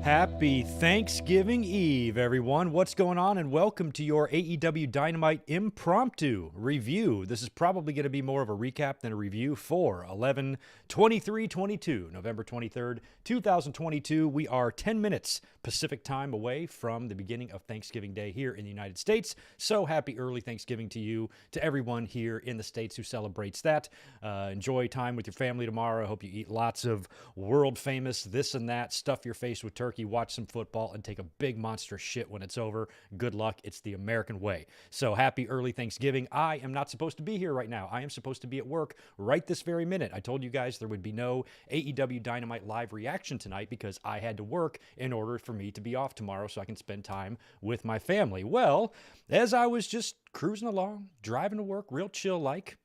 Happy Thanksgiving Eve, everyone. What's going on? And welcome to your AEW Dynamite Impromptu review. This is probably going to be more of a recap than a review for 11/23/22, November 23rd, 2022. We are 10 minutes Pacific time away from the beginning of Thanksgiving Day here in the United States. So happy early Thanksgiving to you, to everyone here in the States who celebrates that. Enjoy time with your family tomorrow. I hope you eat lots of world-famous this and that, stuff your face with turkey, watch some football, and take a big monster shit when it's over. Good luck. It's the American way. So happy early Thanksgiving. I am not supposed to be here right now. I am supposed to be at work right this very minute. I told you guys there would be no AEW Dynamite live reaction tonight because I had to work in order for me to be off tomorrow so I can spend time with my family. Well, as I was just cruising along, driving to work, real chill like,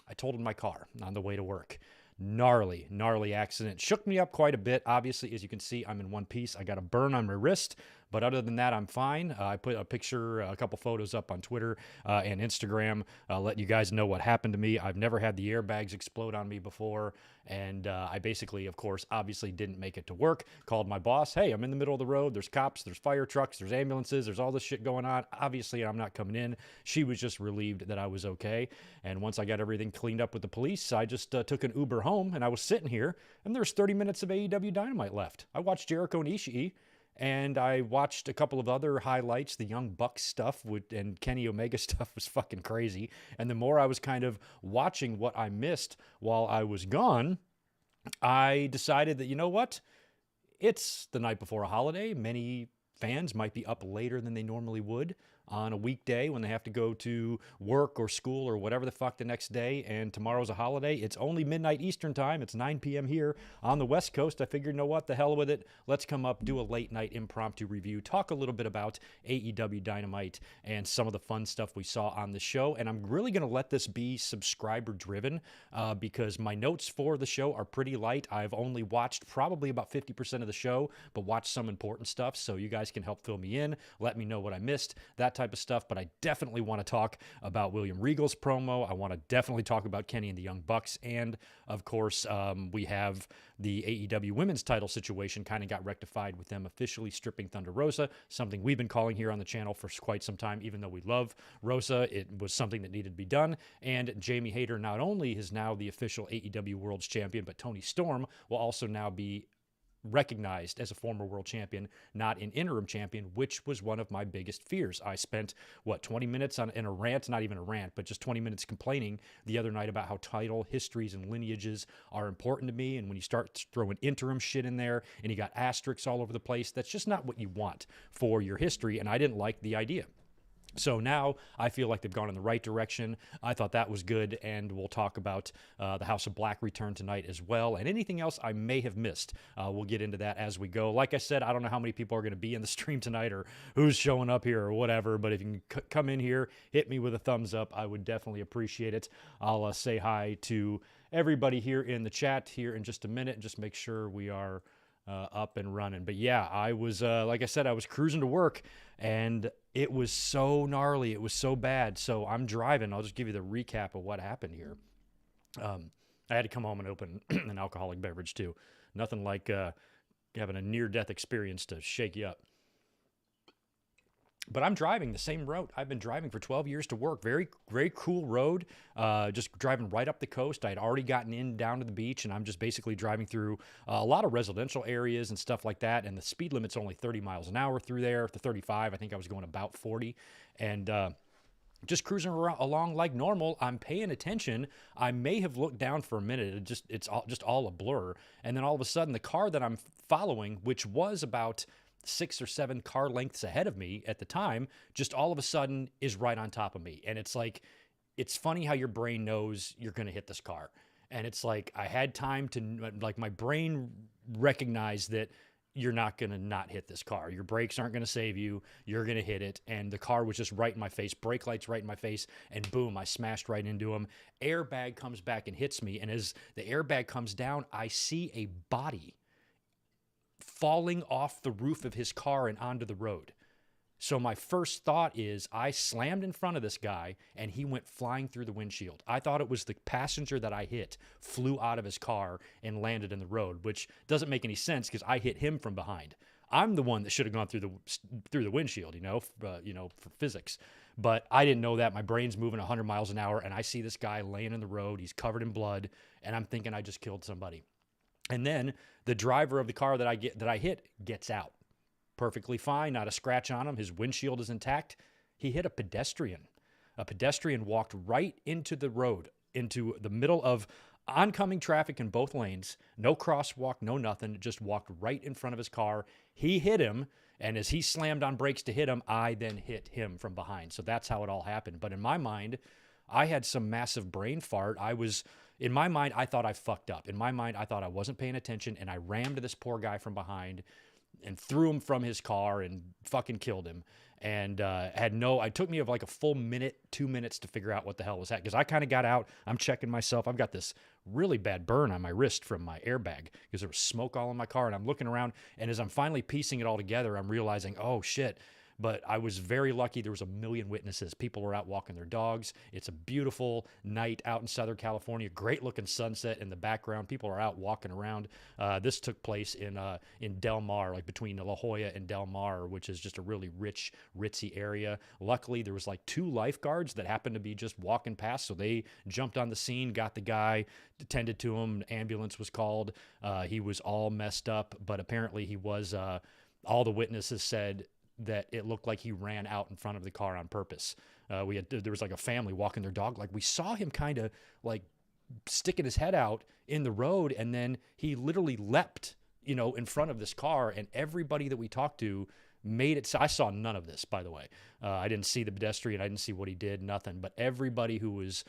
I totaled my car on the way to work. Gnarly accident. Shook me up quite a bit. Obviously, as you can see, I'm in one piece. I got a burn on my wrist, but other than that, I'm fine. I put a picture, a couple photos up on Twitter and Instagram, letting you guys know what happened to me. I've never had the airbags explode on me before, and I basically, of course, obviously didn't make it to work. Called my boss. Hey, I'm in the middle of the road. There's cops, there's fire trucks, there's ambulances, there's all this shit going on. Obviously, I'm not coming in. She was just relieved that I was okay, and once I got everything cleaned up with the police, I just took an Uber home, and I was sitting here, and there's 30 minutes of AEW Dynamite left. I watched Jericho and Ishii, and I watched a couple of other highlights. The Young Bucks stuff and Kenny Omega stuff was fucking crazy. And the more I was kind of watching what I missed while I was gone, I decided that, you know what? It's the night before a holiday. Many fans might be up later than they normally would on a weekday when they have to go to work or school or whatever the fuck the next day, and tomorrow's a holiday. It's only midnight Eastern time. It's 9 p.m. here on the West Coast. I figured, you know what, the hell with it. Let's come up, do a late night impromptu review, talk a little bit about AEW Dynamite and some of the fun stuff we saw on the show. And I'm really going to let this be subscriber driven because my notes for the show are pretty light. I've only watched probably about 50% of the show, but watched some important stuff, so you guys can help fill me in, let me know what I missed, that type of stuff. But I definitely want to talk about William Regal's promo. I want to definitely talk about Kenny and the Young Bucks. And of course, we have the AEW women's title situation kind of got rectified with them officially stripping Thunder Rosa, something we've been calling here on the channel for quite some time. Even though we love Rosa, it was something that needed to be done. And Jamie Hayter not only is now the official AEW World's Champion, but Toni Storm will also now be recognized as a former world champion, not an interim champion, which was one of my biggest fears. I spent, 20 minutes in a rant, not even a rant, but just 20 minutes complaining the other night about how title histories and lineages are important to me. And when you start throwing interim shit in there and you got asterisks all over the place, that's just not what you want for your history. And I didn't like the idea. So now I feel like they've gone in the right direction. I thought that was good, and we'll talk about the House of Black return tonight as well, and anything else I may have missed. We'll get into that as we go. Like I said, I don't know how many people are going to be in the stream tonight or who's showing up here or whatever, but if you can come in here, hit me with a thumbs up. I would definitely appreciate it. I'll say hi to everybody here in the chat here in just a minute and just make sure we are up and running. But yeah, I was, like I said, I was cruising to work, and it was so gnarly. It was so bad. So I'm driving. I'll just give you the recap of what happened here. I had to come home and open an alcoholic beverage too. Nothing like having a near-death experience to shake you up. But I'm driving the same route I've been driving for 12 years to work. Very, very cool road. Just driving right up the coast. I had already gotten down to the beach, and I'm just basically driving through a lot of residential areas and stuff like that. And the speed limit's only 30 miles an hour through there. To 35, I think I was going about 40. And just cruising along like normal. I'm paying attention. I may have looked down for a minute. It's all a blur. And then all of a sudden, the car that I'm following, which was about 6 or 7 car lengths ahead of me at the time, just all of a sudden is right on top of me. And it's like, it's funny how your brain knows you're going to hit this car. And it's like, I had time to, like, my brain recognized that you're not going to not hit this car. Your brakes aren't going to save you. You're going to hit it. And the car was just right in my face, brake lights right in my face, and boom, I smashed right into him. Airbag comes back and hits me. And as the airbag comes down, I see a body falling off the roof of his car and onto the road. So my first thought is I slammed in front of this guy and he went flying through the windshield. I thought it was the passenger that I hit flew out of his car and landed in the road, which doesn't make any sense because I hit him from behind. I'm the one that should have gone through the windshield, for physics. But I didn't know that. My brain's moving 100 miles an hour, and I see this guy laying in the road. He's covered in blood, and I'm thinking I just killed somebody. And then the driver of the car that I hit gets out. Perfectly fine, not a scratch on him. His windshield is intact. He hit a pedestrian. A pedestrian walked right into the road, into the middle of oncoming traffic in both lanes. No crosswalk, no nothing. Just walked right in front of his car. He hit him, and as he slammed on brakes to hit him, I then hit him from behind. So that's how it all happened. But in my mind, I had some massive brain fart. In my mind, I thought I fucked up. In my mind, I thought I wasn't paying attention, and I rammed this poor guy from behind and threw him from his car and fucking killed him. And it took me like a full minute, 2 minutes to figure out what the hell was that. Because I kind of got out. I'm checking myself. I've got this really bad burn on my wrist from my airbag because there was smoke all in my car. And I'm looking around. And as I'm finally piecing it all together, I'm realizing, oh, shit. But I was very lucky. There was a million witnesses. People were out walking their dogs. It's a beautiful night out in Southern California. Great looking sunset in the background. People are out walking around. This took place in Del Mar, like between La Jolla and Del Mar, which is just a really rich, ritzy area. Luckily, there was like 2 lifeguards that happened to be just walking past. So they jumped on the scene, got the guy, attended to him. An ambulance was called. He was all messed up, but apparently he was, all the witnesses said that it looked like he ran out in front of the car on purpose. There was like a family walking their dog. Like we saw him kind of like sticking his head out in the road, and then he literally leapt, in front of this car, and everybody that we talked to made it. So I saw none of this, by the way. I didn't see the pedestrian. I didn't see what he did, nothing. But everybody who was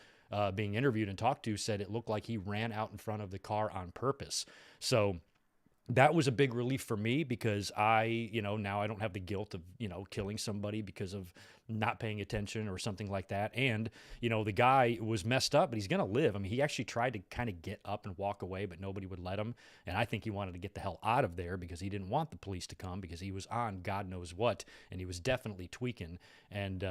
being interviewed and talked to said it looked like he ran out in front of the car on purpose. So that was a big relief for me because now I don't have the guilt of, killing somebody because of not paying attention or something like that. And, the guy was messed up, but he's going to live. I mean, he actually tried to kind of get up and walk away, but nobody would let him. And I think he wanted to get the hell out of there because he didn't want the police to come because he was on God knows what, and he was definitely tweaking. And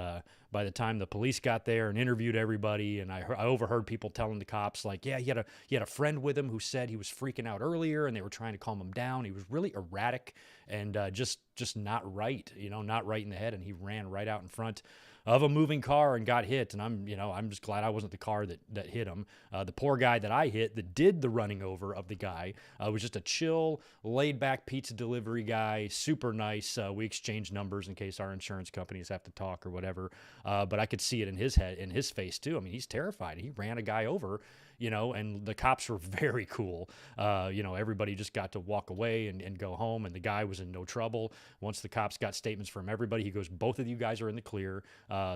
by the time the police got there and interviewed everybody, and I overheard people telling the cops, like, yeah, he had a friend with him who said he was freaking out earlier, and they were trying to calm him down. He was really erratic and just not right, not right in the head. And he ran right out in front of a moving car and got hit. And I'm just glad I wasn't the car that hit him. The poor guy that I hit that did the running over of the guy was just a chill, laid back pizza delivery guy, super nice. We exchanged numbers in case our insurance companies have to talk or whatever. But I could see it in his head, in his face too. I mean, he's terrified. He ran a guy over, and the cops were very cool. Everybody just got to walk away and go home, and the guy was in no trouble. Once the cops got statements from everybody, he goes, both of you guys are in the clear.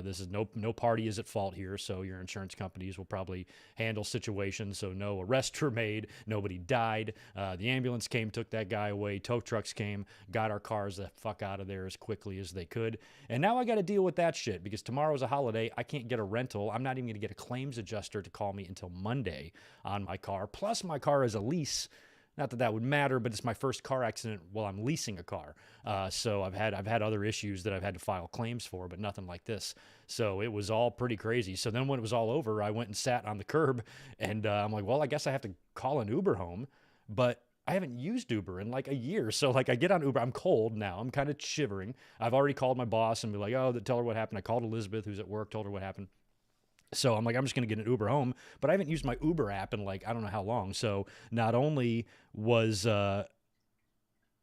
This is no party is at fault here, so your insurance companies will probably handle situations. So no arrests were made. Nobody died. The ambulance came, took that guy away. Tow trucks came, got our cars the fuck out of there as quickly as they could. And now I got to deal with that shit because tomorrow's a holiday. I can't get a rental. I'm not even going to get a claims adjuster to call me until Monday on my car. Plus, my car is a lease. Not that that would matter, but it's my first car accident while I'm leasing a car. So I've had other issues that I've had to file claims for, but nothing like this. So it was all pretty crazy. So then when it was all over, I went and sat on the curb, and I'm like, well, I guess I have to call an Uber home, but I haven't used Uber in like a year. So like I get on Uber, I'm cold now. I'm kind of shivering. I've already called my boss and be like, tell her what happened. I called Elizabeth, who's at work, told her what happened. So I'm like, I'm just going to get an Uber home, but I haven't used my Uber app in like, I don't know how long. So not only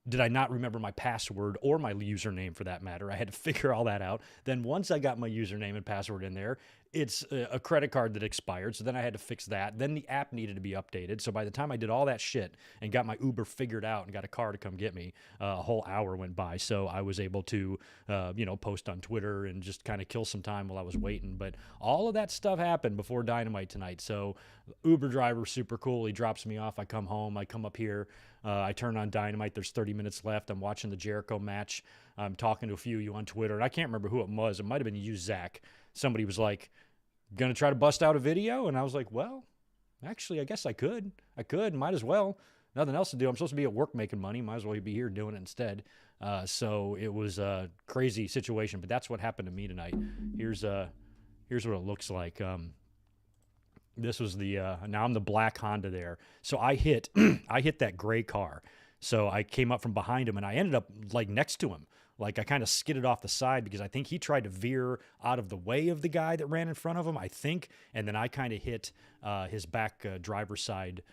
did I not remember my password or my username for that matter, I had to figure all that out. Then once I got my username and password in there, it's a credit card that expired. So then I had to fix that. Then the app needed to be updated. So by the time I did all that shit and got my Uber figured out and got a car to come get me, a whole hour went by. So I was able to, post on Twitter and just kind of kill some time while I was waiting. But all of that stuff happened before Dynamite tonight. So Uber driver, super cool. He drops me off. I come home. I come up here. I turn on Dynamite. There's 30 minutes left. I'm watching the Jericho match. I'm talking to a few of you on Twitter. And I can't remember who it was. It might have been you, Zach. Somebody was like, going to try to bust out a video? And I was like, well, actually, I guess I could. Might as well. Nothing else to do. I'm supposed to be at work making money. Might as well be here doing it instead. So it was a crazy situation. But that's what happened to me tonight. Here's what it looks like. This was now I'm the black Honda there. So I hit that gray car. So I came up from behind him and I ended up like next to him. Like I kind of skidded off the side because I think he tried to veer out of the way of the guy that ran in front of him, I think. And then I kind of hit his back driver's side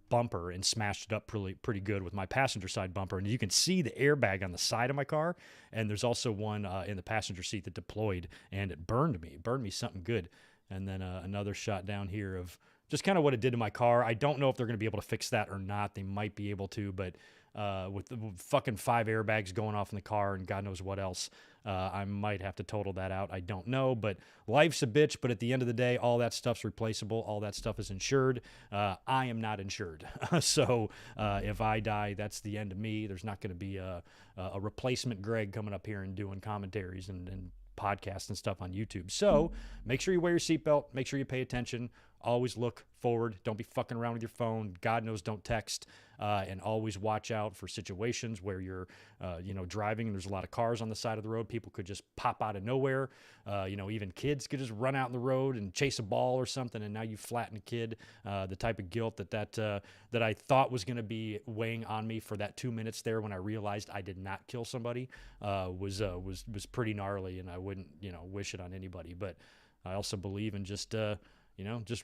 bumper and smashed it up pretty good with my passenger side bumper. And you can see the airbag on the side of my car. And there's also one in the passenger seat that deployed and it burned me something good. And then another shot down here of just kind of what it did to my car. I don't know if they're going to be able to fix that or not. They might be able to, but with the fucking 5 airbags going off in the car and God knows what else, I might have to total that out. I don't know, but life's a bitch. But at the end of the day, all that stuff's replaceable. All that stuff is insured. I am not insured. So if I die, that's the end of me. There's not going to be a replacement Greg coming up here and doing commentaries and podcasts and stuff on YouTube. So make sure you wear your seatbelt. Make sure you pay attention. Always look forward. Don't be fucking around with your phone. God knows, don't text. And always watch out for situations where you're, driving and there's a lot of cars on the side of the road. People could just pop out of nowhere. Even kids could just run out in the road and chase a ball or something, and now you flatten a kid. The type of guilt that I thought was going to be weighing on me for that 2 minutes there when I realized I did not kill somebody was pretty gnarly, and I wouldn't wish it on anybody. But I also believe in just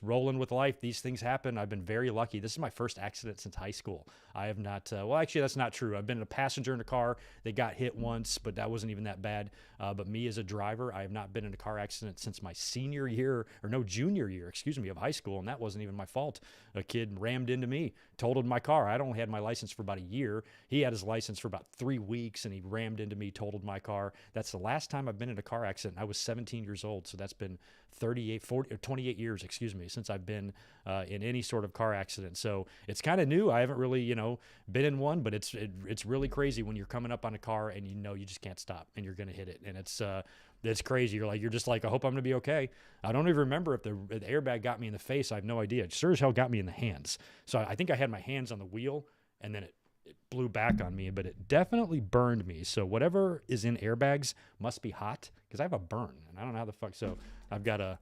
rolling with life. These things happen. I've been very lucky. This is my first accident since high school. I have not, actually, that's not true. I've been a passenger in a car that got hit once, but that wasn't even that bad. But me as a driver, I have not been in a car accident since my junior year, of high school, and that wasn't even my fault. A kid rammed into me, totaled my car. I'd only had my license for about a year. He had his license for about 3 weeks, and he rammed into me, totaled my car. That's the last time I've been in a car accident. I was 17 years old, so that's been 28 years, since I've been in any sort of car accident. So it's kind of new. I haven't really, been in one, but it's really crazy when you're coming up on a car and you just can't stop and you're going to hit it. And it's crazy. You're just like, I hope I'm going to be okay. I don't even remember if the airbag got me in the face. I have no idea. It sure as hell got me in the hands. So I think I had my hands on the wheel and then it blew back on me, but it definitely burned me. So whatever is in airbags must be hot because I have a burn and I don't know how the fuck. So I've got a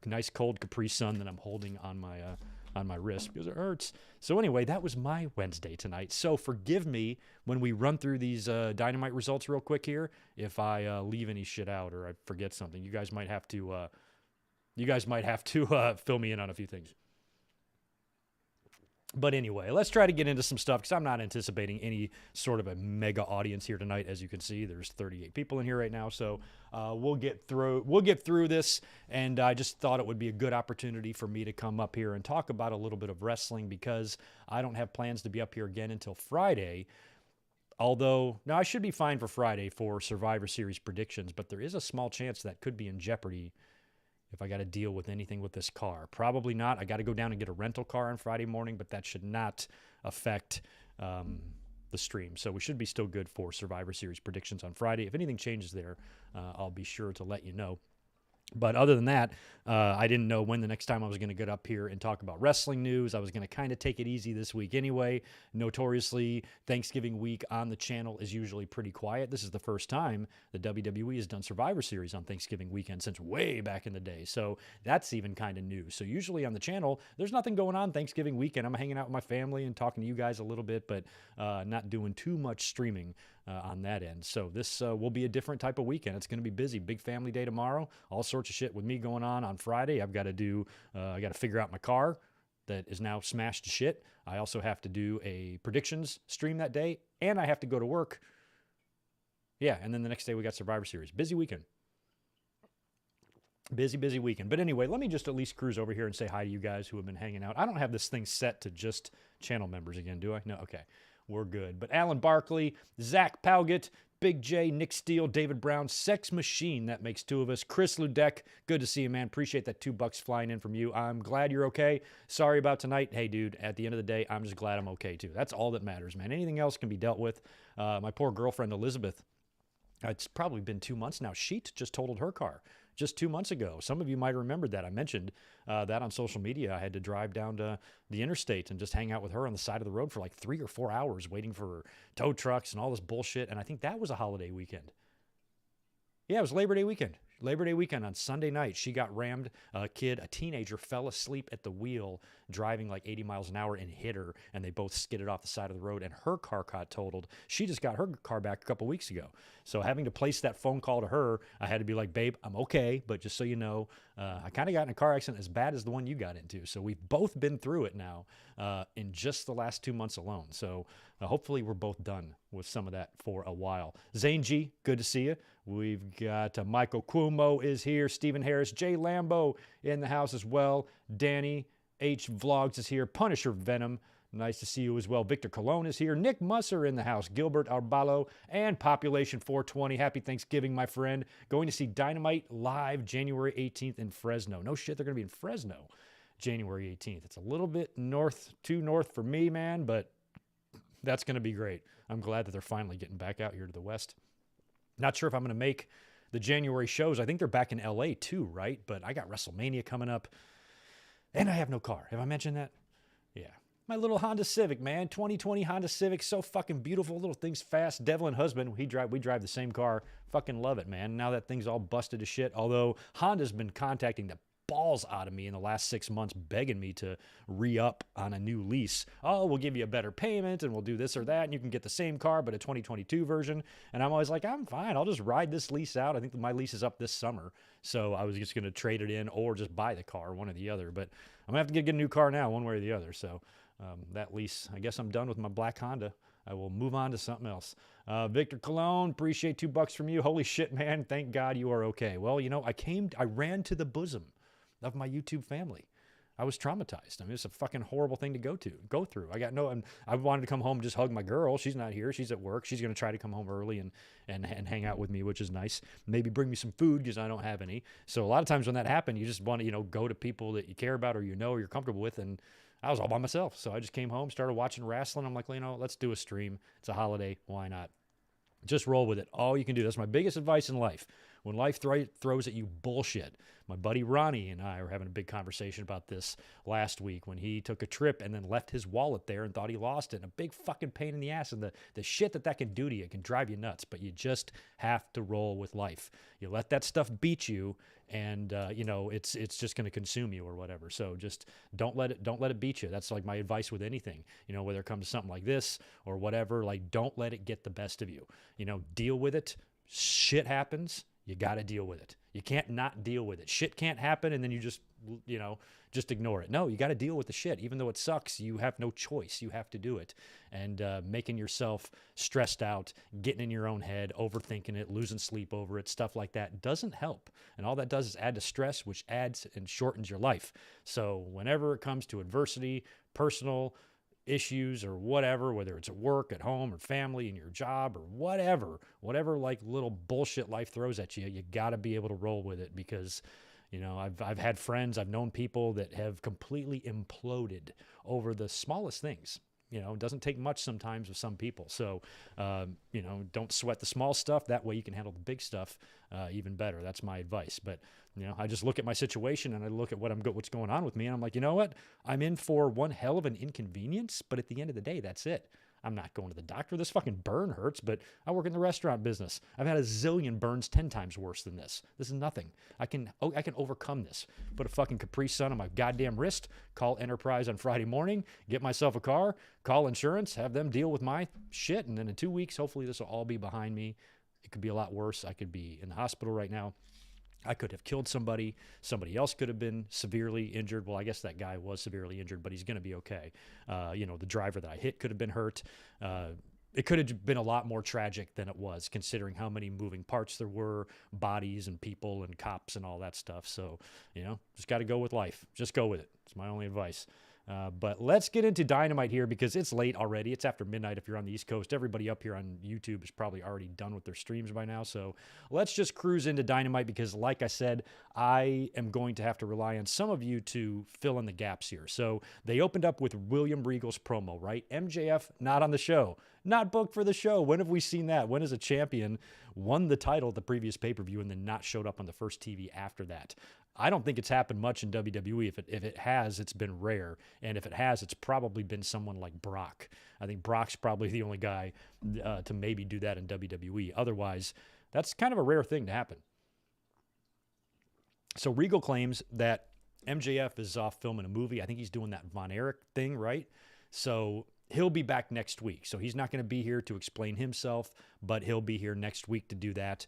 nice cold Capri Sun that I'm holding on my wrist because it hurts. So anyway, that was my Wednesday tonight. So forgive me when we run through these Dynamite results real quick here if I leave any shit out or I forget something. You guys might have to fill me in on a few things. But anyway, let's try to get into some stuff because I'm not anticipating any sort of a mega audience here tonight. As you can see, there's 38 people in here right now. So we'll get through this. And I just thought it would be a good opportunity for me to come up here and talk about a little bit of wrestling because I don't have plans to be up here again until Friday. Although, now I should be fine for Friday for Survivor Series predictions, but there is a small chance that could be in jeopardy if I got to deal with anything with this car. Probably not. I got to go down and get a rental car on Friday morning, but that should not affect the stream. So we should be still good for Survivor Series predictions on Friday. If anything changes there, I'll be sure to let you know. But other than that, I didn't know when the next time I was going to get up here and talk about wrestling news. I was going to kind of take it easy this week anyway. Notoriously, Thanksgiving week on the channel is usually pretty quiet. This is the first time the WWE has done Survivor Series on Thanksgiving weekend since way back in the day. So that's even kind of new. So usually on the channel, there's nothing going on Thanksgiving weekend. I'm hanging out with my family and talking to you guys a little bit, but not doing too much streaming on that end. So this will be a different type of weekend. It's going to be busy. Big family day tomorrow. All sorts of shit with me going on Friday. I've got to I got to figure out my car that is now smashed to shit. I also have to do a predictions stream that day, and I have to go to work. Yeah, and then the next day we got Survivor Series. Busy weekend. Busy weekend. But anyway, let me just at least cruise over here and say hi to you guys who have been hanging out. I don't have this thing set to just channel members again, do I? No, okay. We're good. But Alan Barkley, Zach Palgett, Big J, Nick Steele, David Brown, Sex Machine, that makes 2 of us. Chris Ludek, good to see you, man. Appreciate that $2 flying in from you. I'm glad you're okay. Sorry about tonight. Hey, dude, at the end of the day, I'm just glad I'm okay, too. That's all that matters, man. Anything else can be dealt with. My poor girlfriend, Elizabeth, it's probably been 2 months now. She just totaled her car just 2 months ago. Some of you might remember that. I mentioned that on social media. I had to drive down to the interstate and just hang out with her on the side of the road for like 3 or 4 hours waiting for tow trucks and all this bullshit. And I think that was a holiday weekend. Yeah, it was Labor Day weekend. Labor Day weekend on Sunday night, she got rammed. A teenager, fell asleep at the wheel driving like 80 miles an hour and hit her, and they both skidded off the side of the road, and her car got totaled. She just got her car back a couple weeks ago. So having to place that phone call to her, I had to be like, babe, I'm okay, but just so you know, I kind of got in a car accident as bad as the one you got into. So we've both been through it now in just the last 2 months alone. So hopefully we're both done with some of that for a while. Zane G, good to see you. We've got Michael Cuomo is here. Stephen Harris, Jay Lambo in the house as well. Danny H Vlogs is here. Punisher Venom, nice to see you as well. Victor Colon is here. Nick Musser in the house. Gilbert Arbalo and Population 420. Happy Thanksgiving, my friend. Going to see Dynamite live January 18th in Fresno. No shit, they're going to be in Fresno January 18th. It's a little bit too north for me, man, but that's going to be great. I'm glad that they're finally getting back out here to the West. Not sure if I'm going to make the January shows. I think they're back in LA too, right? But I got WrestleMania coming up, and I have no car. Have I mentioned that? Yeah. My little Honda Civic, man. 2020 Honda Civic. So fucking beautiful. Little thing's fast. Devlin husband, we drive the same car. Fucking love it, man. Now that thing's all busted to shit. Although Honda's been contacting the balls out of me in the last 6 months, begging me to re-up on a new lease. Oh, we'll give you a better payment and we'll do this or that, and you can get the same car but a 2022 version. And I'm always like, I'm fine, I'll just ride this lease out. I think my lease is up this summer, so I was just going to trade it in or just buy the car, one or the other. But I'm gonna have to get a new car now, one way or the other. So that lease, I guess I'm done with my black Honda. I will move on to something else. Victor Cologne, appreciate $2 from you. Holy shit, man, thank God you are okay. Well, you know, I ran to the bosom of my YouTube family. I was traumatized. I mean, it's a fucking horrible thing to go through. I wanted to come home and just hug my girl. She's not here. She's at work. She's going to try to come home early and hang out with me, which is nice. Maybe bring me some food because I don't have any. So a lot of times when that happened, you just want to, go to people that you care about or or you're comfortable with. And I was all by myself. So I just came home, started watching wrestling. I'm like, well, let's do a stream. It's a holiday. Why not? Just roll with it. All you can do. That's my biggest advice in life. When life throws at you bullshit. My buddy Ronnie and I were having a big conversation about this last week when he took a trip and then left his wallet there and thought he lost it. And a big fucking pain in the ass. And the shit that can do to you can drive you nuts. But you just have to roll with life. You let that stuff beat you, and it's just going to consume you or whatever. So just don't let it beat you. That's like my advice with anything. Whether it comes to something like this or whatever, like don't let it get the best of you. Deal with it. Shit happens. You got to deal with it. You can't not deal with it. Shit can't happen and then you just ignore it. No, you got to deal with the shit. Even though it sucks, you have no choice. You have to do it. And making yourself stressed out, getting in your own head, overthinking it, losing sleep over it, stuff like that doesn't help. And all that does is add to stress, which adds and shortens your life. So whenever it comes to adversity, personal issues or whatever, whether it's at work, at home, or family, in your job, or whatever like little bullshit life throws at you, you got to be able to roll with it because, I've had friends, I've known people that have completely imploded over the smallest things. It doesn't take much sometimes with some people. So, don't sweat the small stuff. That way you can handle the big stuff even better. That's my advice. But, I just look at my situation and I look at what's going on with me. And I'm like, you know what? I'm in for one hell of an inconvenience. But at the end of the day, that's it. I'm not going to the doctor. This fucking burn hurts, but I work in the restaurant business. I've had a zillion burns 10 times worse than this. This is nothing. I can overcome this. Put a fucking Capri Sun on my goddamn wrist, call Enterprise on Friday morning, get myself a car, call insurance, have them deal with my shit, and then in 2 weeks, hopefully this will all be behind me. It could be a lot worse. I could be in the hospital right now. I could have killed somebody. Somebody else could have been severely injured. Well, I guess that guy was severely injured, but he's going to be okay. The driver that I hit could have been hurt. It could have been a lot more tragic than it was, considering how many moving parts there were, bodies and people and cops and all that stuff. So, just got to go with life. Just go with it. It's my only advice. But let's get into Dynamite here because it's late already. It's after midnight if you're on the East Coast. Everybody up here on YouTube is probably already done with their streams by now. So let's just cruise into Dynamite because, like I said, I am going to have to rely on some of you to fill in the gaps here. So they opened up with William Regal's promo, right? MJF not on the show, not booked for the show. When have we seen that? When has a champion won the title at the previous pay-per-view and then not showed up on the first TV after that? I don't think it's happened much in WWE. If it has, it's been rare. And if it has, it's probably been someone like Brock. I think Brock's probably the only guy to maybe do that in WWE. Otherwise, that's kind of a rare thing to happen. So Regal claims that MJF is off filming a movie. I think he's doing that Von Erich thing, right? So he'll be back next week. So he's not going to be here to explain himself, but he'll be here next week to do that.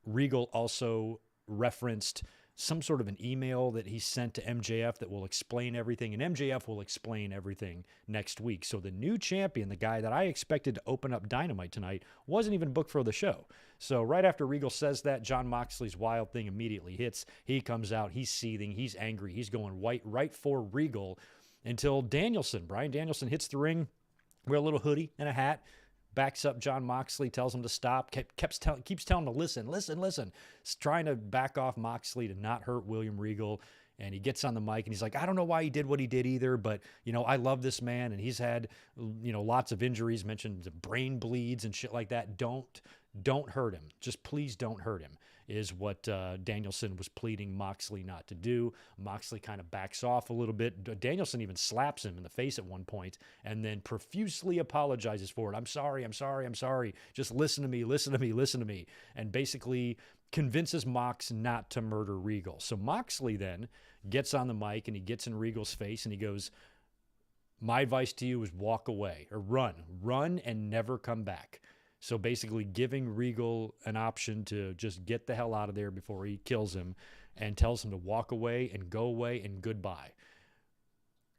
Regal also referenced some sort of an email that he sent to MJF that will explain everything, and MJF will explain everything next week. So the new champion, the guy that I expected to open up Dynamite tonight, wasn't even booked for the show. So right after Regal says that, Jon Moxley's wild thing immediately hits. He comes out, he's seething, he's angry, he's going white right for Regal until Bryan Danielson hits the ring, wear a little hoodie and a hat, backs up Jon Moxley, tells him to stop, keeps telling him to listen. He's trying to back off Moxley to not hurt William Regal. And he gets on the mic and he's like, I don't know why he did what he did either, but, I love this man. And he's had, lots of injuries, mentioned brain bleeds and shit like that. Don't hurt him. Just please don't hurt him, is what Danielson was pleading Moxley not to do. Moxley kind of backs off a little bit. Danielson even slaps him in the face at one point and then profusely apologizes for it. I'm sorry. Just listen to me. And basically convinces Mox not to murder Regal. So Moxley then gets on the mic and he gets in Regal's face and he goes, my advice to you is walk away or run and never come back. So basically giving Regal an option to just get the hell out of there before he kills him, and tells him to walk away and go away and goodbye.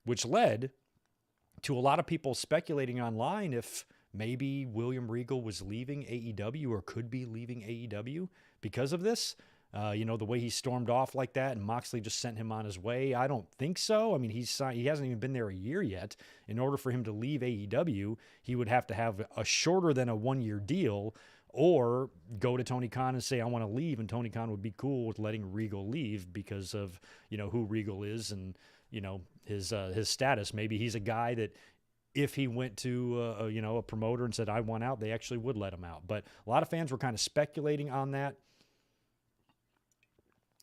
Which led to a lot of people speculating online if maybe William Regal was leaving AEW or could be leaving AEW because of this. The way he stormed off like that and Moxley just sent him on his way. I don't think so. I mean, he hasn't even been there a year yet. In order for him to leave AEW, he would have to have a shorter than a 1-year deal or go to Tony Khan and say, I want to leave. And Tony Khan would be cool with letting Regal leave because of, who Regal is and, his status. Maybe he's a guy that if he went to, a promoter and said, I want out, they actually would let him out. But a lot of fans were kind of speculating on that.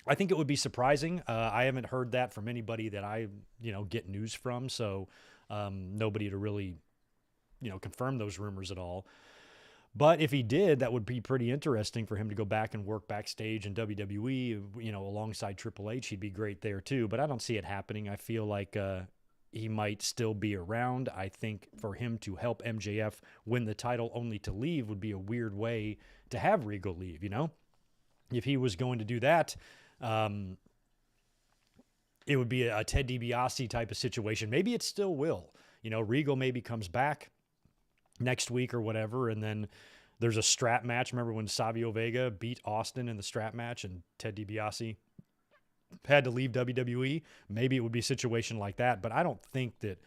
I think it would be surprising. I haven't heard that from anybody that I, get news from. So nobody to really, confirm those rumors at all. But if he did, that would be pretty interesting for him to go back and work backstage in WWE, alongside Triple H. He'd be great there too. But I don't see it happening. I feel like he might still be around. I think for him to help MJF win the title only to leave would be a weird way to have Regal leave, If he was going to do that, it would be a Ted DiBiase type of situation. Maybe it still will. Regal maybe comes back next week or whatever, and then there's a strap match. Remember when Savio Vega beat Austin in the strap match and Ted DiBiase had to leave WWE? Maybe it would be a situation like that, but I don't think that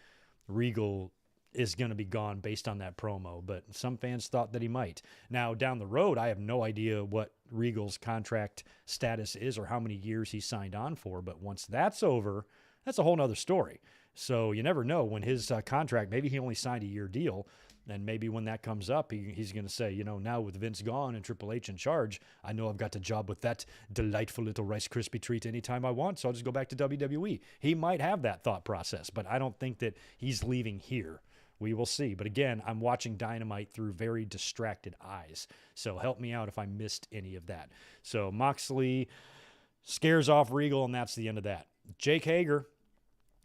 Regal is going to be gone based on that promo, but some fans thought that he might. Now, down the road, I have no idea what Regal's contract status is or how many years he signed on for, but once that's over, that's a whole nother story. So you never know when his contract, maybe he only signed a year deal, and maybe when that comes up, he's going to say, now with Vince gone and Triple H in charge, I know I've got a job with that delightful little Rice Krispie treat anytime I want, so I'll just go back to WWE. He might have that thought process, but I don't think that he's leaving here. We will see. But again, I'm watching Dynamite through very distracted eyes. So help me out if I missed any of that. So Moxley scares off Regal, and that's the end of that. Jake Hager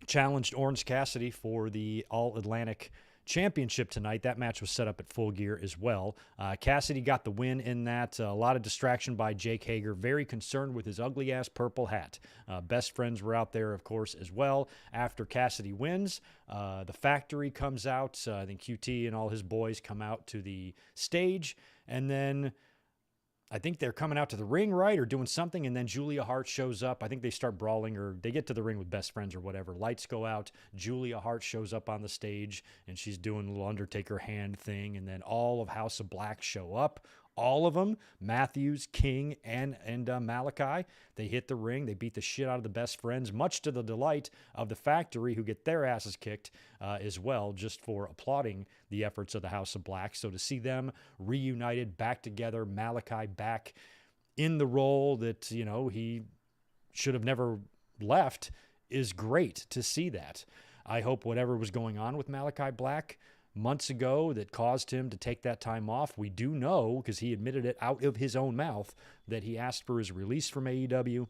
challenged Orange Cassidy for the All-Atlantic Championship tonight. That match was set up at Full Gear as well. Cassidy got the win in that. A lot of distraction by Jake Hager. Very concerned with his ugly-ass purple hat. Best friends were out there, of course, as well. After Cassidy wins, the factory comes out. I think QT and all his boys come out to the stage. And then I think they're coming out to the ring, right, or doing something, and then Julia Hart shows up. I think they start brawling, or they get to the ring with best friends or whatever. Lights go out. Julia Hart shows up on the stage, and she's doing a little Undertaker hand thing, and then all of House of Black show up. All of them, Matthews, King, and Malachi. They hit the ring. They beat the shit out of the best friends, much to the delight of the factory, who get their asses kicked as well, just for applauding the efforts of the House of Black. So to see them reunited, back together, Malachi back in the role that, he should have never left, is great to see that. I hope whatever was going on with Malachi Black months ago that caused him to take that time off. We do know, because he admitted it out of his own mouth, that he asked for his release from AEW.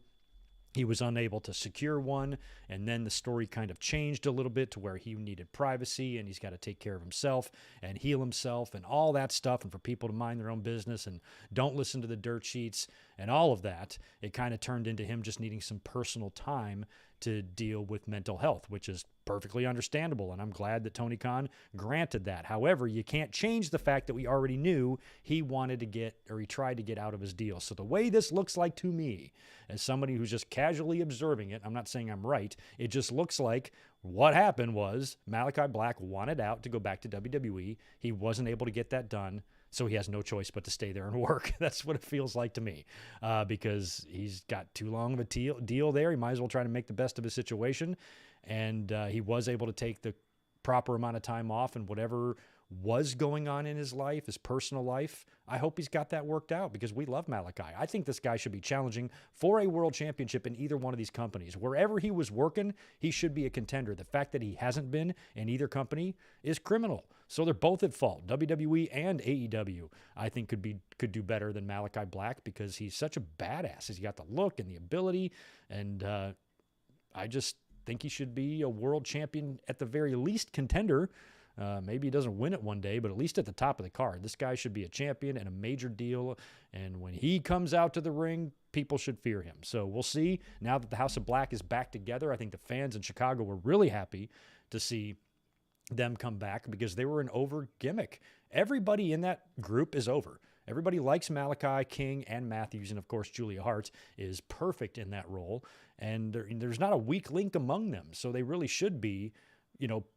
he was unable to secure one, and then the story kind of changed a little bit to where he needed privacy and he's got to take care of himself and heal himself and all that stuff, and for people to mind their own business and don't listen to the dirt sheets and all of that. It kind of turned into him just needing some personal time to deal with mental health, which is perfectly understandable, and I'm glad that Tony Khan granted that. However, you can't change the fact that we already knew he wanted to get, or he tried to get out of his deal. So the way this looks like to me, as somebody who's just casually observing it, I'm not saying I'm right, it just looks like what happened was Malachi Black wanted out to go back to WWE. He wasn't able to get that done, so he has no choice but to stay there and work. That's what it feels like to me, because he's got too long of a deal there. He might as well try to make the best of his situation, and he was able to take the proper amount of time off, and whatever was going on in his life, his personal life, I hope he's got that worked out, because we love Malachi. I think this guy should be challenging for a world championship in either one of these companies. Wherever he was working, he should be a contender. The fact that he hasn't been in either company is criminal. So they're both at fault. WWE and AEW, I think, could do better than Malachi Black, because he's such a badass. He's got the look and the ability, and I just think he should be a world champion, at the very least contender. Maybe he doesn't win it one day, but at least at the top of the card. This guy should be a champion and a major deal, and when he comes out to the ring, people should fear him. So we'll see. Now that the House of Black is back together, I think the fans in Chicago were really happy to see them come back, because they were an over gimmick. Everybody in that group is over. Everybody likes Malachi, King, and Matthews, and of course Julia Hart is perfect in that role, and there's not a weak link among them, so they really should be,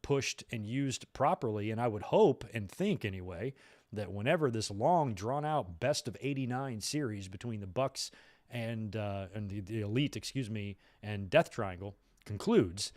pushed and used properly. And I would hope and think anyway that whenever this long drawn out best of 89 series between the Bucks and the Elite, and Death Triangle concludes,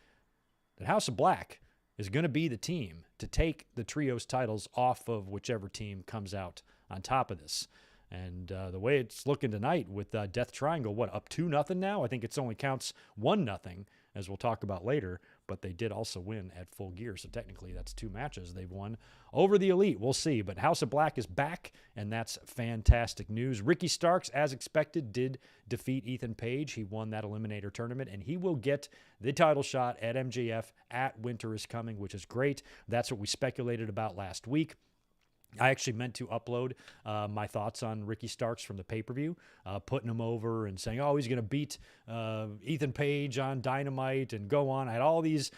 that House of Black is going to be the team to take the trios titles off of whichever team comes out on top of this. And the way it's looking tonight with Death Triangle, up 2-0 now? I think it's only counts 1-0, as we'll talk about later, but they did also win at Full Gear, so technically that's 2 matches they've won over the Elite. We'll see, but House of Black is back, and that's fantastic news. Ricky Starks, as expected, did defeat Ethan Page. He won that Eliminator tournament, and he will get the title shot at MJF at Winter is Coming, which is great. That's what we speculated about last week. I actually meant to upload my thoughts on Ricky Starks from the pay-per-view, putting him over and saying, he's going to beat Ethan Page on Dynamite and go on. I had all these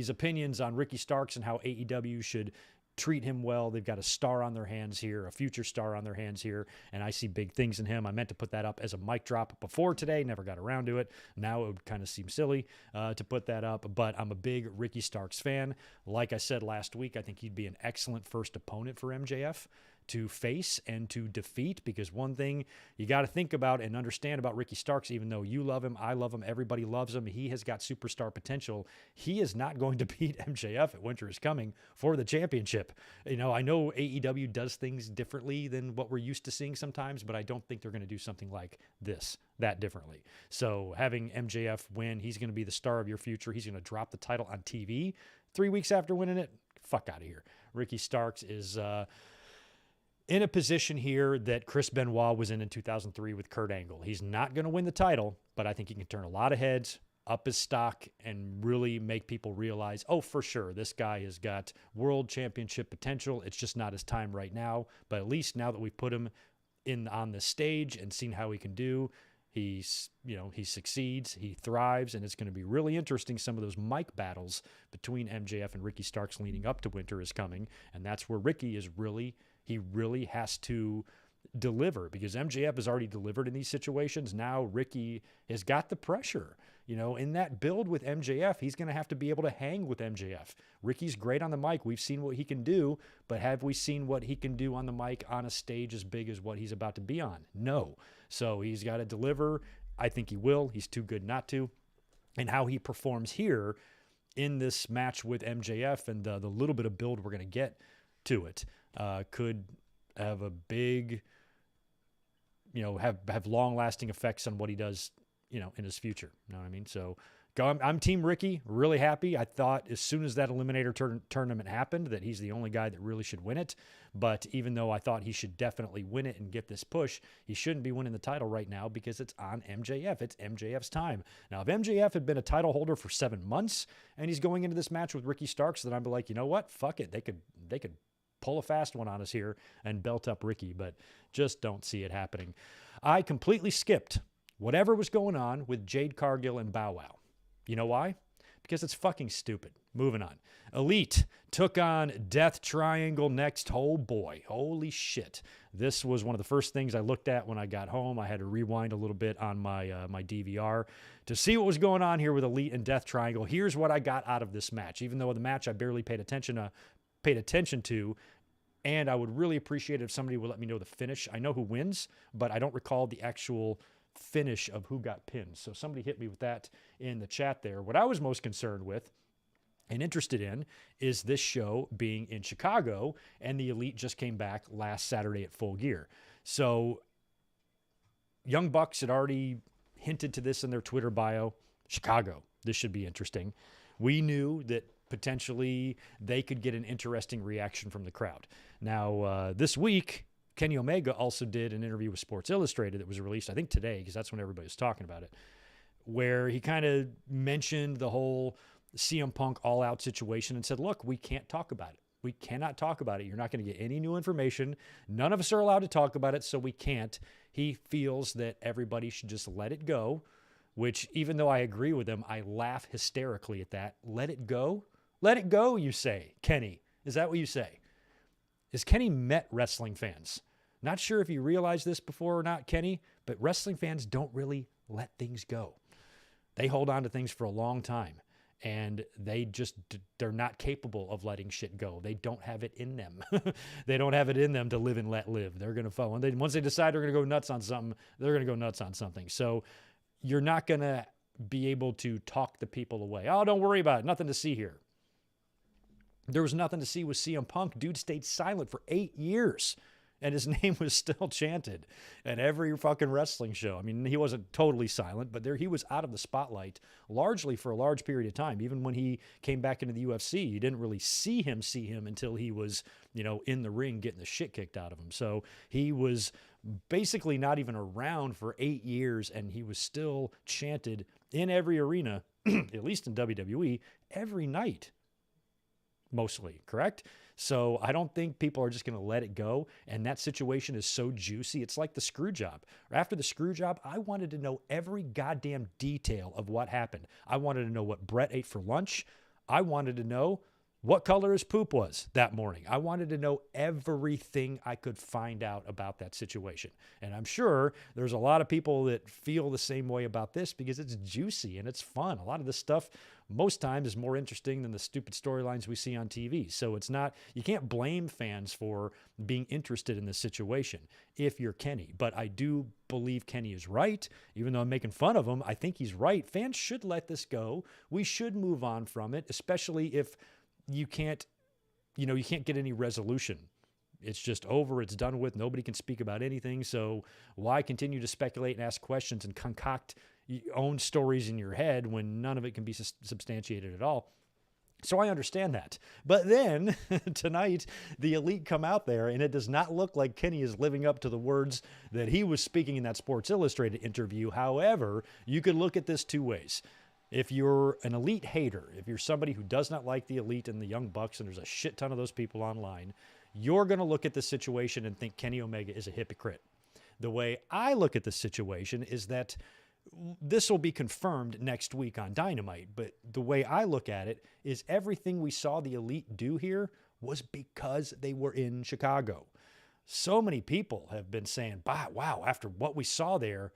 opinions on Ricky Starks and how AEW should treat him well. They've got a star on their hands here, a future star on their hands here, and I see big things in him. I meant to put that up as a mic drop before today, never got around to it. Now it would kind of seem silly to put that up, but I'm a big Ricky Starks fan. Like I said last week, I think he'd be an excellent first opponent for MJF to face and to defeat, because one thing you got to think about and understand about Ricky Starks, even though you love him, I love him, everybody loves him, he has got superstar potential. He is not going to beat MJF at Winter is Coming for the championship. I know AEW does things differently than what we're used to seeing sometimes, but I don't think they're going to do something like this that differently. So having MJF win, he's going to be the star of your future. He's going to drop the title on TV 3 weeks after winning it. Fuck out of here. Ricky Starks is in a position here that Chris Benoit was in 2003 with Kurt Angle. He's not going to win the title, but I think he can turn a lot of heads, up his stock, and really make people realize, for sure, this guy has got world championship potential. It's just not his time right now. But at least now that we've put him on the stage and seen how he can do, he succeeds, he thrives, and it's going to be really interesting, some of those mic battles between MJF and Ricky Starks leading up to Winter is Coming. And that's where Ricky he really has to deliver, because MJF has already delivered in these situations. Now Ricky has got the pressure. In that build with MJF, he's going to have to be able to hang with MJF. Ricky's great on the mic. We've seen what he can do, but have we seen what he can do on the mic on a stage as big as what he's about to be on? No. So he's got to deliver. I think he will. He's too good not to. And how he performs here in this match with MJF and the little bit of build we're going to get to it could have a big, have long-lasting effects on what he does, in his future. You know what I mean? So I'm Team Ricky, really happy. I thought as soon as that Eliminator tournament happened that he's the only guy that really should win it. But even though I thought he should definitely win it and get this push, he shouldn't be winning the title right now because it's on MJF. It's MJF's time. Now, if MJF had been a title holder for 7 months and he's going into this match with Ricky Starks, then I'd be like, you know what? Fuck it. They could pull a fast one on us here and belt up Ricky, but just don't see it happening. I completely skipped whatever was going on with Jade Cargill and Bow Wow. You know why? Because it's fucking stupid. Moving on. Elite took on Death Triangle next. Oh boy. Holy shit. This was one of the first things I looked at when I got home. I had to rewind a little bit on my my DVR to see what was going on here with Elite and Death Triangle. Here's what I got out of this match. Even though the match I barely paid attention to, and I would really appreciate it if somebody would let me know the finish. I know who wins, but I don't recall the actual finish of who got pinned. So somebody hit me with that in the chat there. What I was most concerned with and interested in is this show being in Chicago, and the Elite just came back last Saturday at Full Gear. So Young Bucks had already hinted to this in their Twitter bio. Chicago, this should be interesting. We knew that potentially they could get an interesting reaction from the crowd. Now, this week, Kenny Omega also did an interview with Sports Illustrated that was released, I think today, because that's when everybody was talking about it, where he kind of mentioned the whole CM Punk all-out situation and said, look, we can't talk about it. We cannot talk about it. You're not going to get any new information. None of us are allowed to talk about it, so we can't. He feels that everybody should just let it go, which even though I agree with him, I laugh hysterically at that. Let it go? Let it go, you say, Kenny. Is that what you say? Is Kenny met wrestling fans? Not sure if you realized this before or not, Kenny, but wrestling fans don't really let things go. They hold on to things for a long time, and they're not capable of letting shit go. They don't have it in them. They don't have it in them to live and let live. They're going to follow. And once they decide they're going to go nuts on something, they're going to go nuts on something. So you're not going to be able to talk the people away. Oh, don't worry about it. Nothing to see here. There was nothing to see with CM Punk. Dude stayed silent for 8 years, and his name was still chanted at every fucking wrestling show. I mean, he wasn't totally silent, but he was out of the spotlight largely for a large period of time. Even when he came back into the UFC, you didn't really see him until he was, in the ring getting the shit kicked out of him. So he was basically not even around for 8 years, and he was still chanted in every arena, at least in WWE, every night. Mostly, correct? So I don't think people are just going to let it go. And that situation is so juicy. It's like the screw job. After the screw job, I wanted to know every goddamn detail of what happened. I wanted to know what Brett ate for lunch. I wanted to know what color his poop was that morning. I wanted to know everything I could find out about that situation. And I'm sure there's a lot of people that feel the same way about this because it's juicy and it's fun. A lot of this stuff most times is more interesting than the stupid storylines we see on TV. So you can't blame fans for being interested in this situation if you're Kenny. But I do believe Kenny is right. Even though I'm making fun of him, I think he's right. Fans should let this go. We should move on from it, especially if you can't get any resolution. It's just over. It's done with. Nobody can speak about anything. So why continue to speculate and ask questions and concoct your own stories in your head when none of it can be substantiated at all? So I understand that. But then tonight, the Elite come out there, and it does not look like Kenny is living up to the words that he was speaking in that Sports Illustrated interview. However, you could look at this two ways. If you're an Elite hater, if you're somebody who does not like the Elite and the Young Bucks, and there's a shit ton of those people online, you're going to look at this situation and think Kenny Omega is a hypocrite. The way I look at this situation is that this will be confirmed next week on Dynamite, but the way I look at it is everything we saw the Elite do here was because they were in Chicago. So many people have been saying, wow, after what we saw there,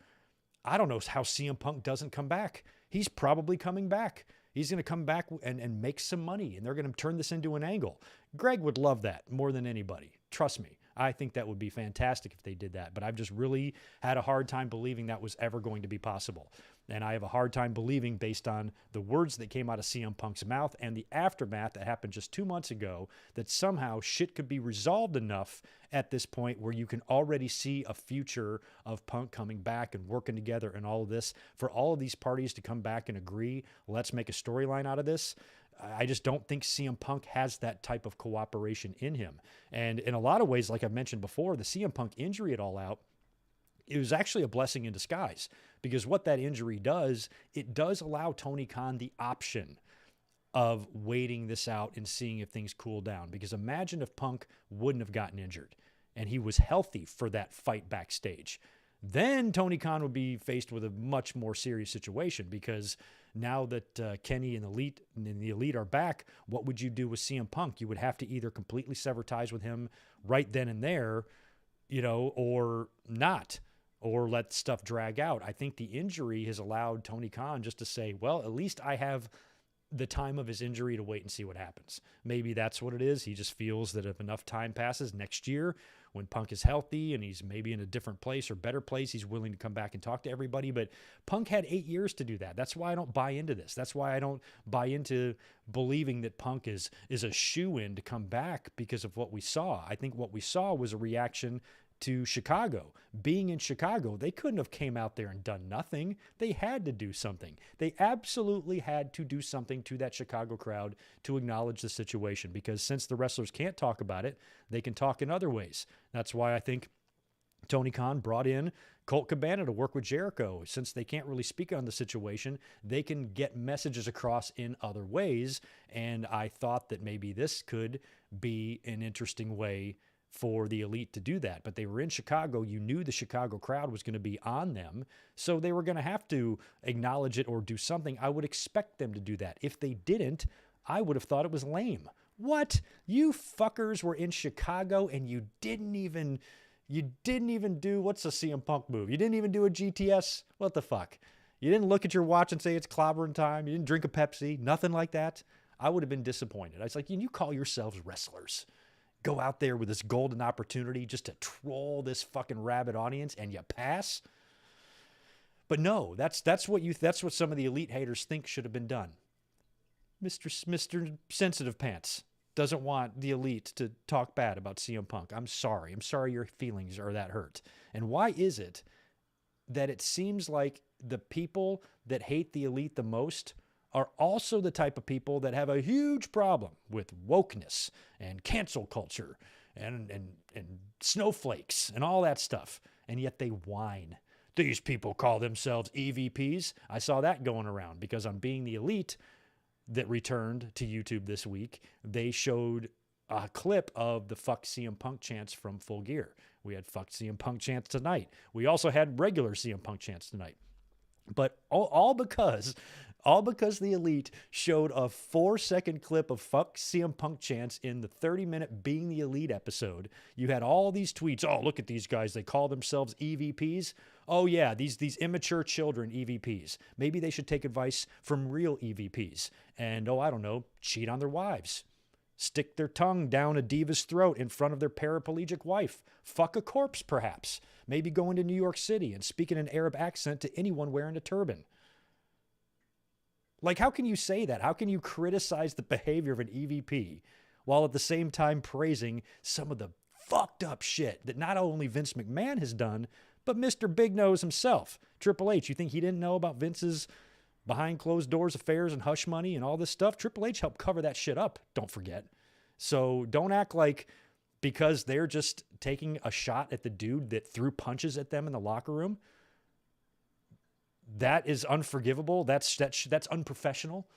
I don't know how CM Punk doesn't come back. He's probably coming back. He's going to come back and make some money, and they're going to turn this into an angle. Greg would love that more than anybody. Trust me. I think that would be fantastic if they did that. But I've just really had a hard time believing that was ever going to be possible. And I have a hard time believing, based on the words that came out of CM Punk's mouth and the aftermath that happened just 2 months ago, that somehow shit could be resolved enough at this point where you can already see a future of Punk coming back and working together and all of this, for all of these parties to come back and agree, let's make a storyline out of this. I just don't think CM Punk has that type of cooperation in him. And in a lot of ways, like I've mentioned before, the CM Punk injury at All Out, it was actually a blessing in disguise, because what that injury does, it does allow Tony Khan the option of waiting this out and seeing if things cool down. Because imagine if Punk wouldn't have gotten injured and he was healthy for that fight backstage. Then Tony Khan would be faced with a much more serious situation, because now that Kenny and the Elite are back, what would you do with CM Punk? You would have to either completely sever ties with him right then and there, or not, or let stuff drag out. I think the injury has allowed Tony Khan just to say, well, at least I have the time of his injury to wait and see what happens. Maybe that's what it is. He just feels that if enough time passes next year, when Punk is healthy and he's maybe in a different place or better place, he's willing to come back and talk to everybody. But Punk had 8 years to do that. That's why I don't buy into this. That's why I don't buy into believing that Punk is a shoo-in to come back because of what we saw. I think what we saw was a reaction to Chicago. Being in Chicago, they couldn't have came out there and done nothing. They had to do something. They absolutely had to do something to that Chicago crowd to acknowledge the situation, because since the wrestlers can't talk about it, they can talk in other ways. That's why I think Tony Khan brought in Colt Cabana to work with Jericho. Since they can't really speak on the situation, they can get messages across in other ways. And I thought that maybe this could be an interesting way for the Elite to do that. But they were in Chicago. You knew the Chicago crowd was going to be on them, so they were going to have to acknowledge it or do something. I would expect them to do that. If they didn't, I would have thought it was lame. What? You fuckers were in Chicago and you didn't even do, what's a CM Punk move? You didn't even do a GTS? What the fuck? You didn't look at your watch and say it's clobbering time. You didn't drink a Pepsi, nothing like that. I would have been disappointed. I was like, you call yourselves wrestlers. Go out there with this golden opportunity just to troll this fucking rabid audience, and you pass. But no, that's what some of the Elite haters think should have been done. Mr. Sensitive Pants doesn't want the Elite to talk bad about CM Punk. I'm sorry your feelings are that hurt. And why is it that it seems like the people that hate the Elite the most are also the type of people that have a huge problem with wokeness and cancel culture and snowflakes and all that stuff, and yet they whine. These people call themselves EVPs. I saw that going around because on Being the Elite that returned to YouTube this week, they showed a clip of the fuck CM Punk chants from Full Gear. We had fuck CM Punk chants tonight. We also had regular CM Punk chants tonight. But all because the Elite showed a 4-second clip of fuck CM Punk chants in the 30-minute Being the Elite episode. You had all these tweets. Oh, look at these guys. They call themselves EVPs. Oh, yeah, these immature children EVPs. Maybe they should take advice from real EVPs. And, I don't know, cheat on their wives. Stick their tongue down a diva's throat in front of their paraplegic wife. Fuck a corpse, perhaps. Maybe go into New York City and speak in an Arab accent to anyone wearing a turban. Like, how can you say that? How can you criticize the behavior of an EVP while at the same time praising some of the fucked up shit that not only Vince McMahon has done, but Mr. Big Nose himself, Triple H? You think he didn't know about Vince's behind closed doors affairs and hush money and all this stuff? Triple H helped cover that shit up, don't forget. So don't act like because they're just taking a shot at the dude that threw punches at them in the locker room, that is unforgivable. That's unprofessional.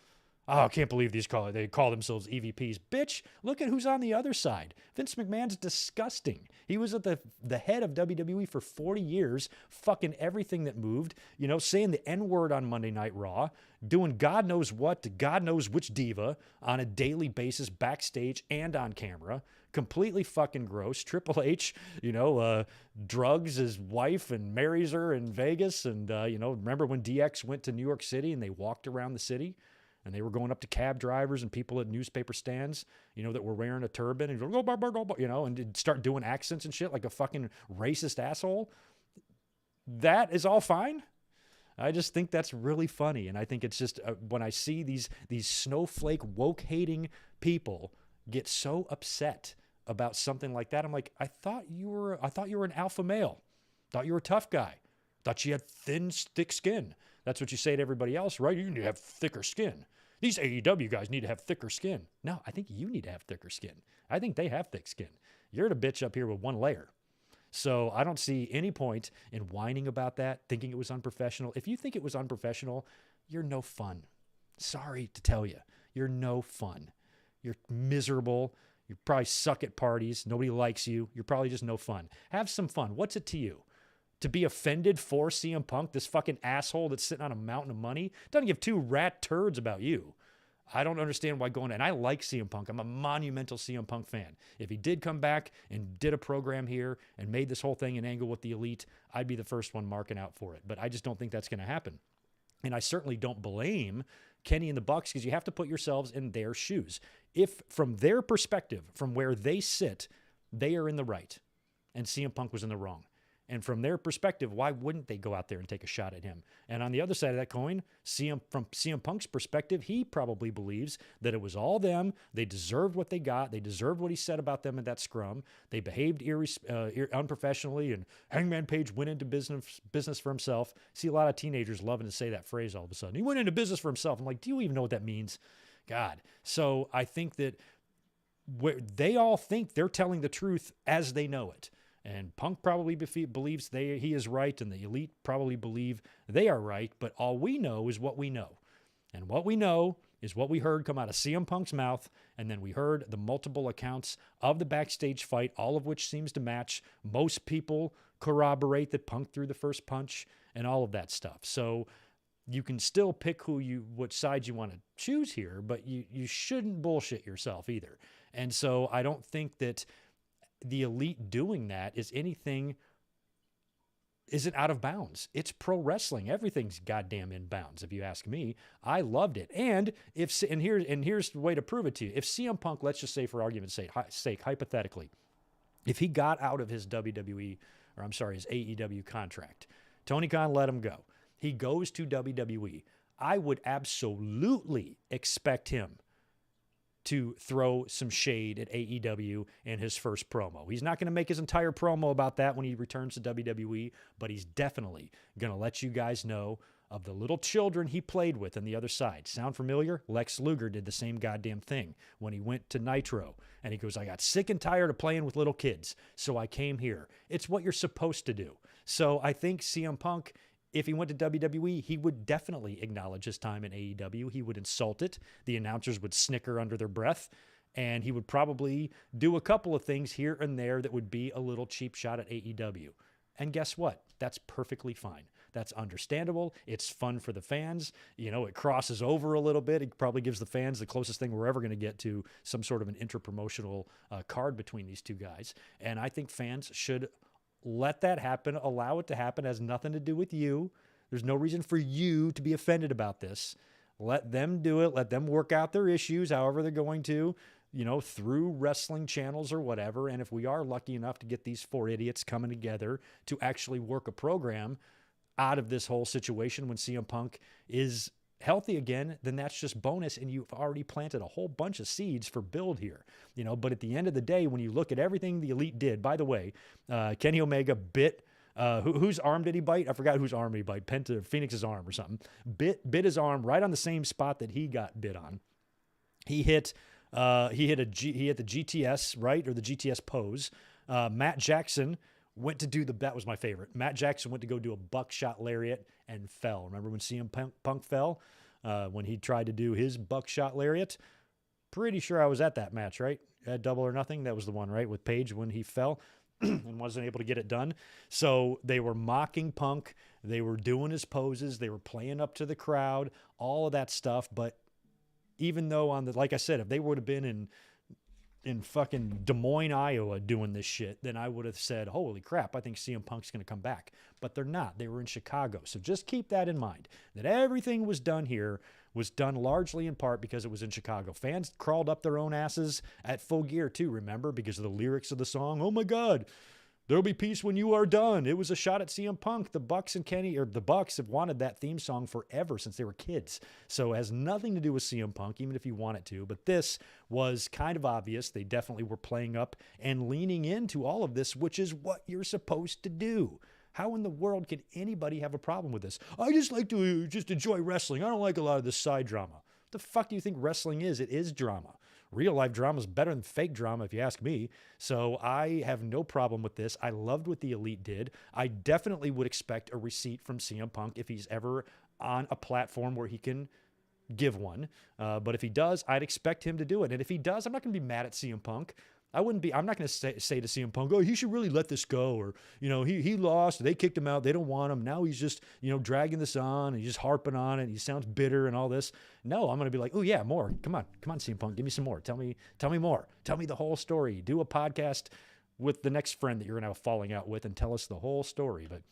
Oh, I can't believe they call themselves EVPs. Bitch, look at who's on the other side. Vince McMahon's disgusting. He was at the head of WWE for 40 years, fucking everything that moved, saying the N-word on Monday Night Raw, doing God knows what to God knows which diva on a daily basis backstage and on camera. Completely fucking gross. Triple H, drugs his wife and marries her in Vegas. And, remember when DX went to New York City and they walked around the city? And they were going up to cab drivers and people at newspaper stands, that were wearing a turban and go, and start doing accents and shit like a fucking racist asshole. That is all fine. I just think that's really funny. And I think it's just when I see these snowflake woke hating people get so upset about something like that, I'm like, I thought you were an alpha male. Thought you were a tough guy. Thought you had thin, thick skin. That's what you say to everybody else, right? You need to have thicker skin. These AEW guys need to have thicker skin. No, I think you need to have thicker skin. I think they have thick skin. You're the bitch up here with one layer. So I don't see any point in whining about that, thinking it was unprofessional. If you think it was unprofessional, you're no fun. Sorry to tell you. You're no fun. You're miserable. You probably suck at parties. Nobody likes you. You're probably just no fun. Have some fun. What's it to you? To be offended for CM Punk, this fucking asshole that's sitting on a mountain of money, doesn't give two rat turds about you. I don't understand why going, and I like CM Punk. I'm a monumental CM Punk fan. If he did come back and did a program here and made this whole thing an angle with the Elite, I'd be the first one marking out for it. But I just don't think that's going to happen. And I certainly don't blame Kenny and the Bucks, because you have to put yourselves in their shoes. If from their perspective, from where they sit, they are in the right and CM Punk was in the wrong. And from their perspective, why wouldn't they go out there and take a shot at him? And on the other side of that coin, from CM Punk's perspective, he probably believes that it was all them. They deserved what they got. They deserved what he said about them in that scrum. They behaved unprofessionally, and Hangman Page went into business for himself. See a lot of teenagers loving to say that phrase all of a sudden. He went into business for himself. I'm like, do you even know what that means? God. So I think that they all think they're telling the truth as they know it. And Punk probably believes he is right, and the Elite probably believe they are right, but all we know is what we know. And what we know is what we heard come out of CM Punk's mouth, and then we heard the multiple accounts of the backstage fight, all of which seems to match. Most people corroborate that Punk threw the first punch and all of that stuff. So you can still pick which side you want to choose here, but you shouldn't bullshit yourself either. And so I don't think that the Elite doing that isn't out of bounds. It's pro wrestling. Everything's goddamn in bounds, if you ask me. I loved it. And here's the way to prove it to you. If CM Punk, let's just say for argument's sake, hypothetically, if he got out of his his AEW contract, Tony Khan let him go. He goes to WWE. I would absolutely expect him to throw some shade at AEW in his first promo. He's not going to make his entire promo about that when he returns to WWE, but he's definitely going to let you guys know of the little children he played with on the other side. Sound familiar? Lex Luger did the same goddamn thing when he went to Nitro. And he goes, I got sick and tired of playing with little kids, so I came here. It's what you're supposed to do. So I think CM Punk, if he went to WWE, he would definitely acknowledge his time in AEW. He would insult it. The announcers would snicker under their breath. And he would probably do a couple of things here and there that would be a little cheap shot at AEW. And guess what? That's perfectly fine. That's understandable. It's fun for the fans. It crosses over a little bit. It probably gives the fans the closest thing we're ever going to get to some sort of an interpromotional card between these two guys. And I think fans should let that happen, allow it to happen. It has nothing to do with you. There's no reason for you to be offended about this. Let them do it. Let them work out their issues, however they're going to, through wrestling channels or whatever. And if we are lucky enough to get these four idiots coming together to actually work a program out of this whole situation when CM Punk is healthy again, then that's just bonus, and you've already planted a whole bunch of seeds for build here. But at the end of the day, when you look at everything the Elite did, by the way, Kenny Omega bit whose arm did he bite? I forgot whose arm he bite. Phoenix's arm or something. Bit his arm right on the same spot that he got bit on. He hit the GTS, right, or the GTS pose. Matt Jackson went to do that was my favorite. Matt Jackson went to go do a buckshot lariat and fell. Remember when CM Punk fell? When he tried to do his buckshot lariat? Pretty sure I was at that match, right? At Double or Nothing. That was the one, right? With Page when he fell and wasn't able to get it done. So they were mocking Punk. They were doing his poses. They were playing up to the crowd, all of that stuff. But even though like I said, if they would have been in in fucking Des Moines, Iowa doing this shit, then I would have said, holy crap, I think CM Punk's going to come back. But they're not. They were in Chicago. So just keep that in mind, that everything was done here was done largely in part because it was in Chicago. Fans crawled up their own asses at Full Gear too, remember, because of the lyrics of the song. Oh my God, there'll be peace when you are done. It was a shot at CM Punk. The Bucks and Kenny, or the Bucks, have wanted that theme song forever since they were kids. So it has nothing to do with CM Punk, even if you want it to. But this was kind of obvious. They definitely were playing up and leaning into all of this, which is what you're supposed to do. How in the world could anybody have a problem with this? I just like to just enjoy wrestling. I don't like a lot of this side drama. What the fuck do you think wrestling is? It is drama. Real life drama is better than fake drama, if you ask me. So I have no problem with this. I loved what the Elite did. I definitely would expect a receipt from CM Punk if he's ever on a platform where he can give one. But if he does, I'd expect him to do it. And if he does, I'm not going to be mad at CM Punk. I'm not going to say to CM Punk, oh, he should really let this go. Or, he lost. They kicked him out. They don't want him. Now he's just, dragging this on and he's just harping on it. He sounds bitter and all this. No, I'm going to be like, oh yeah, more. Come on, CM Punk. Give me some more. Tell me more. Tell me the whole story. Do a podcast with the next friend that you're going to have a falling out with and tell us the whole story. But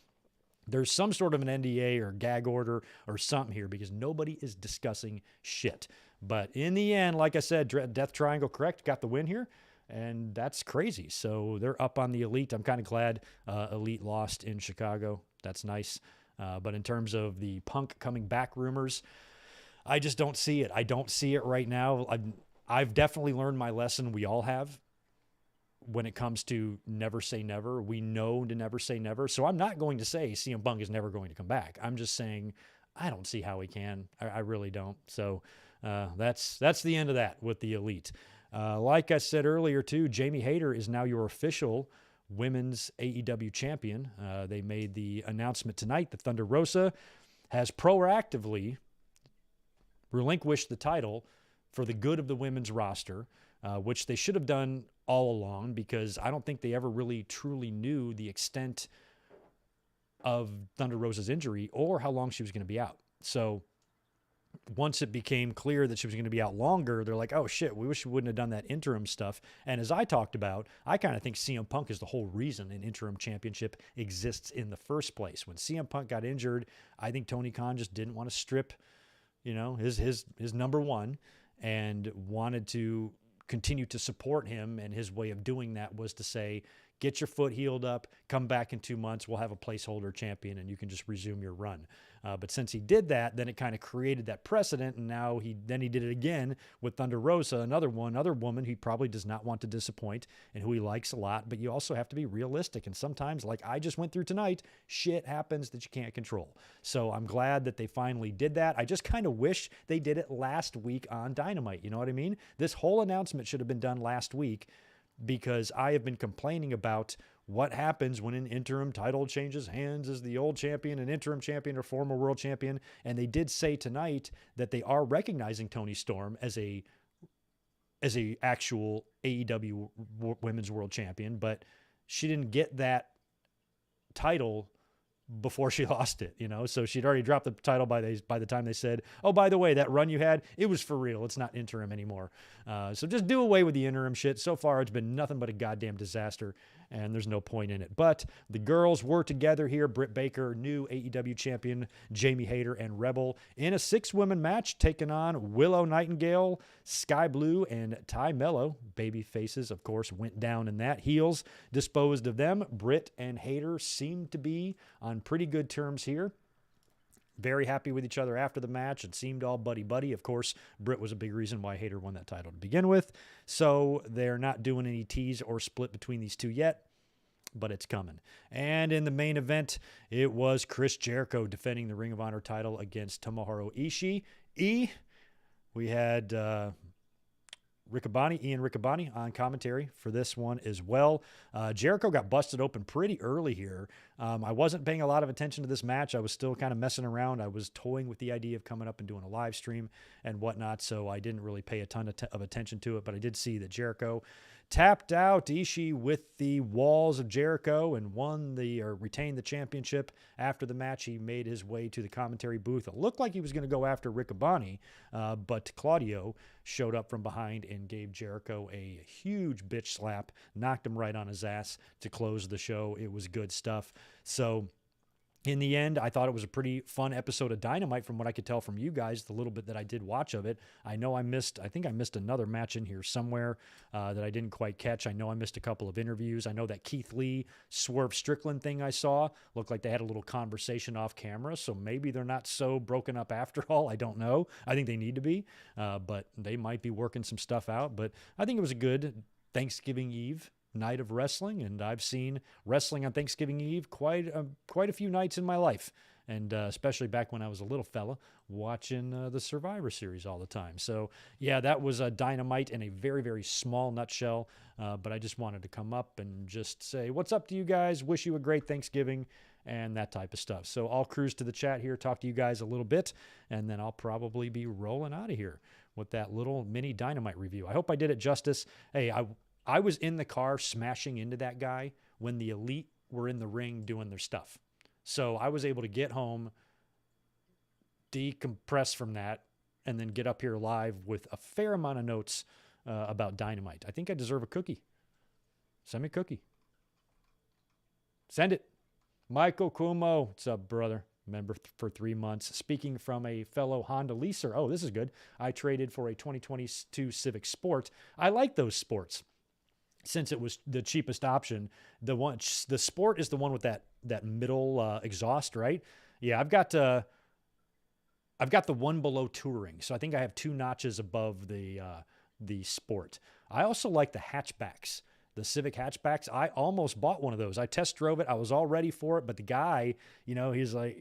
there's some sort of an NDA or gag order or something here because nobody is discussing shit. But in the end, like I said, Death Triangle, correct, got the win here. And that's crazy. So they're up on the Elite. I'm kind of glad Elite lost in Chicago. That's nice. But in terms of the Punk coming back rumors, I just don't see it. I don't see it right now. I've definitely learned my lesson. We all have when it comes to never say never. We know to never say never. So I'm not going to say CM Punk is never going to come back. I'm just saying I don't see how he can. I really don't. So that's the end of that with the Elite. Like I said earlier, too, Jamie Hayter is now your official women's AEW champion. They made the announcement tonight that Thunder Rosa has proactively relinquished the title for the good of the women's roster, which they should have done all along because I don't think they ever really truly knew the extent of Thunder Rosa's injury or how long she was going to be out. So once it became clear that she was going to be out longer, they're like, oh shit, we wish we wouldn't have done that interim stuff. And as I talked about, I kind of think CM Punk is the whole reason an interim championship exists in the first place. When CM Punk got injured, I think Tony Khan just didn't want to strip, his number one and wanted to continue to support him. And his way of doing that was to say, get your foot healed up, come back in 2 months, we'll have a placeholder champion and you can just resume your run. But since he did that, then it kind of created that precedent. And now he did it again with Thunder Rosa, another woman he probably does not want to disappoint and who he likes a lot. But you also have to be realistic. And sometimes, like I just went through tonight, shit happens that you can't control. So I'm glad that they finally did that. I just kind of wish they did it last week on Dynamite. You know what I mean? This whole announcement should have been done last week because I have been complaining about what happens when an interim title changes hands. Is the old champion an interim champion or former world champion? And they did say tonight that they are recognizing Toni Storm as a actual AEW women's world champion, but she didn't get that title before she lost it, so she'd already dropped the title by the time they said, oh, by the way, that run you had, it was for real. It's not interim anymore. So just do away with the interim shit. So far, it's been nothing but a goddamn disaster, and there's no point in it. But the girls were together here. Britt Baker, new AEW champion, Jamie Hayter, and Rebel in a 6-woman match, taking on Willow Nightingale, Sky Blue, and Ty Mello. Baby faces, of course, went down in that. Heels disposed of them. Britt and Hayter seemed to be on pretty good terms here. Very happy with each other after the match. It seemed all buddy-buddy. Of course, Britt was a big reason why Hayter won that title to begin with. So they're not doing any tease or split between these two yet, but it's coming. And in the main event, it was Chris Jericho defending the Ring of Honor title against Tomohiro Ishii. We had Ian Riccaboni on commentary for this one as well. Jericho got busted open pretty early here. I wasn't paying a lot of attention to this match. I was still kind of messing around. I was toying with the idea of coming up and doing a live stream and whatnot, so I didn't really pay a ton of attention to it, but I did see that Jericho tapped out Ishii with the walls of Jericho and retained the championship. After the match, he made his way to the commentary booth. It looked like he was going to go after Riccaboni, but Claudio showed up from behind and gave Jericho a huge bitch slap, knocked him right on his ass to close the show. It was good stuff. So in the end, I thought it was a pretty fun episode of Dynamite from what I could tell from you guys, the little bit that I did watch of it. I think I missed another match in here somewhere that I didn't quite catch. I know I missed a couple of interviews. I know that Keith Lee, Swerve Strickland thing I saw looked like they had a little conversation off camera, so maybe they're not so broken up after all. I don't know. I think they need to be, but they might be working some stuff out. But I think it was a good Thanksgiving Eve night of wrestling, and I've seen wrestling on Thanksgiving Eve quite a few nights in my life, and especially back when I was a little fella watching the Survivor Series all the time. So yeah, that was a Dynamite in a very, very small nutshell, but I just wanted to come up and just say what's up to you guys, wish you a great Thanksgiving, and that type of stuff. So I'll cruise to the chat here, talk to you guys a little bit, and then I'll probably be rolling out of here with that little mini Dynamite review. I hope I did it justice. Hey, I was in the car smashing into that guy when the Elite were in the ring doing their stuff. So I was able to get home, decompress from that, and then get up here live with a fair amount of notes about Dynamite. I think I deserve a cookie. Send me a cookie. Send it. Michael Cuomo. What's up, brother? Member for 3 months. Speaking from a fellow Honda leaser. Oh, this is good. I traded for a 2022 Civic Sport. I like those sports. Since it was the cheapest option, the Sport is the one with that middle exhaust, right? Yeah, I've got the one below Touring, so I think I have 2 notches above the Sport. I also like the hatchbacks, the Civic hatchbacks. I almost bought one of those. I test drove it. I was all ready for it, but the guy, he's like,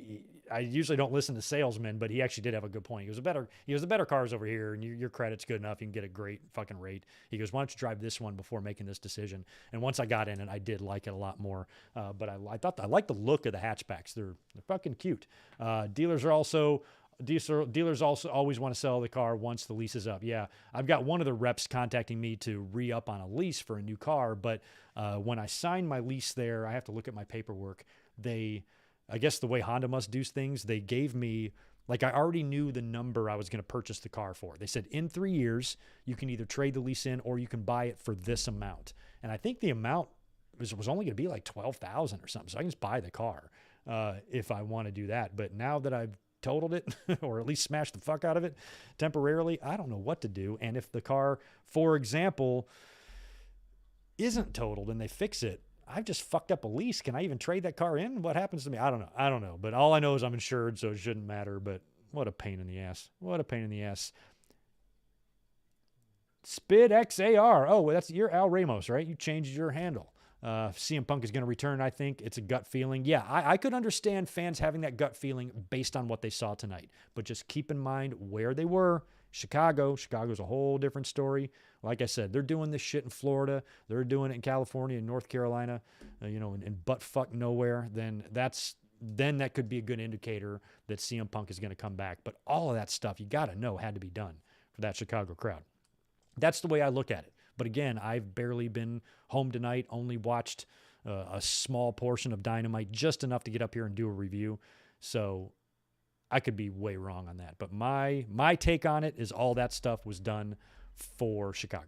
I usually don't listen to salesmen, but he actually did have a good point. He goes, the better cars over here, and your credit's good enough. You can get a great fucking rate. He goes, why don't you drive this one before making this decision? And once I got in it, I did like it a lot more. But I thought I like the look of the hatchbacks. They're fucking cute. Dealers also always want to sell the car once the lease is up. Yeah, I've got one of the reps contacting me to re-up on a lease for a new car, but when I signed my lease there, I have to look at my paperwork. I guess the way Honda must do things, they gave me, like, I already knew the number I was going to purchase the car for. They said, in 3 years, you can either trade the lease in or you can buy it for this amount. And I think the amount was only going to be like $12,000 or something, so I can just buy the car if I want to do that. But now that I've totaled it or at least smashed the fuck out of it temporarily, I don't know what to do. And if the car, for example, isn't totaled and they fix it, I've just fucked up a lease. Can I even trade that car in? What happens to me? I don't know. But all I know is I'm insured, so it shouldn't matter. But what a pain in the ass. Spid XAR. Oh, you're Al Ramos, right? You changed your handle. CM Punk is going to return, I think. It's a gut feeling. Yeah, I could understand fans having that gut feeling based on what they saw tonight. But just keep in mind where they were. Chicago's a whole different story. Like I said, they're doing this shit in Florida. They're doing it in California and North Carolina, in butt-fuck nowhere. Then that could be a good indicator that CM Punk is going to come back. But all of that stuff, you got to know, had to be done for that Chicago crowd. That's the way I look at it. But again, I've barely been home tonight, only watched a small portion of Dynamite, just enough to get up here and do a review. So I could be way wrong on that. But my take on it is all that stuff was done for Chicago.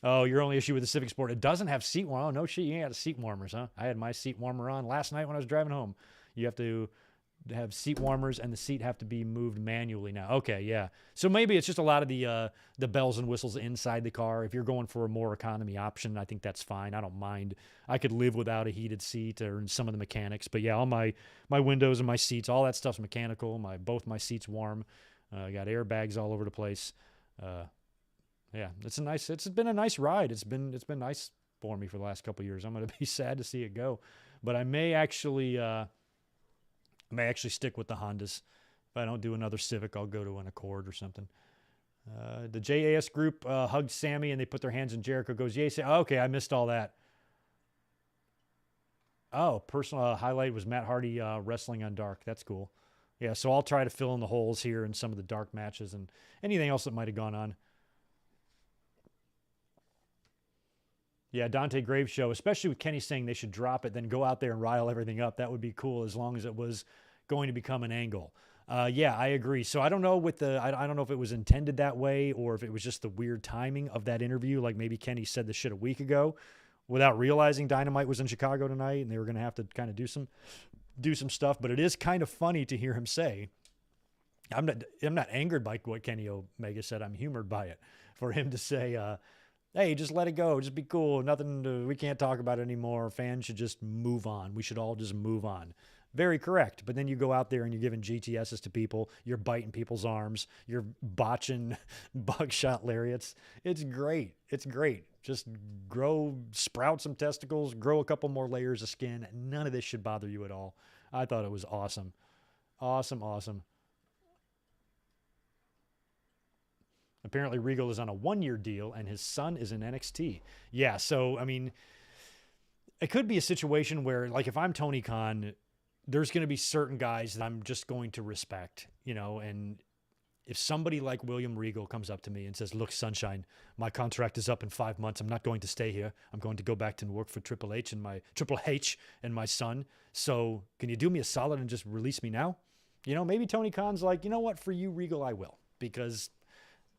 Oh, your only issue with the Civic Sport, it doesn't have seat warmers. Oh, no shit, you ain't got seat warmers, huh? I had my seat warmer on last night when I was driving home. You have to have seat warmers and the seat have to be moved manually now. Okay, yeah. So maybe it's just a lot of the bells and whistles inside the car. If you're going for a more economy option, I think that's fine. I don't mind. I could live without a heated seat or some of the mechanics. But yeah, all my windows and my seats, all that stuff's mechanical. Both my seats warm. I got airbags all over the place. Yeah, it's been a nice ride. It's been nice for me for the last couple of years. I'm going to be sad to see it go, but I may actually stick with the Hondas. If I don't do another Civic, I'll go to an Accord or something. The JAS group hugged Sammy and they put their hands in Jericho. Goes, yay! Oh, okay, I missed all that. Oh, personal highlight was Matt Hardy wrestling on Dark. That's cool. Yeah, so I'll try to fill in the holes here in some of the dark matches and anything else that might have gone on. Yeah, Dante Graves show, especially with Kenny saying they should drop it, then go out there and rile everything up. That would be cool as long as it was going to become an angle. Yeah, I agree. So I don't know I don't know if it was intended that way or if it was just the weird timing of that interview. Like maybe Kenny said the shit a week ago without realizing Dynamite was in Chicago tonight and they were going to have to kind of do some stuff. But it is kind of funny to hear him say, I'm not angered by what Kenny Omega said. I'm humored by it. For him to say, hey, just let it go. Just be cool. We can't talk about it anymore. Fans should just move on. We should all just move on. Very correct. But then you go out there and you're giving GTSs to people. You're biting people's arms. You're botching buckshot lariats. It's great. It's great. Just sprout some testicles, grow a couple more layers of skin. None of this should bother you at all. I thought it was awesome. Awesome. Apparently Regal is on a 1-year deal and his son is in NXT. Yeah, so, I mean, it could be a situation where, like, if I'm Tony Khan, there's going to be certain guys that I'm just going to respect, and if somebody like William Regal comes up to me and says, look, Sunshine, my contract is up in 5 months. I'm not going to stay here. I'm going to go back to work for Triple H and my son. So can you do me a solid and just release me now? Maybe Tony Khan's like, you know what, for you, Regal, I will, because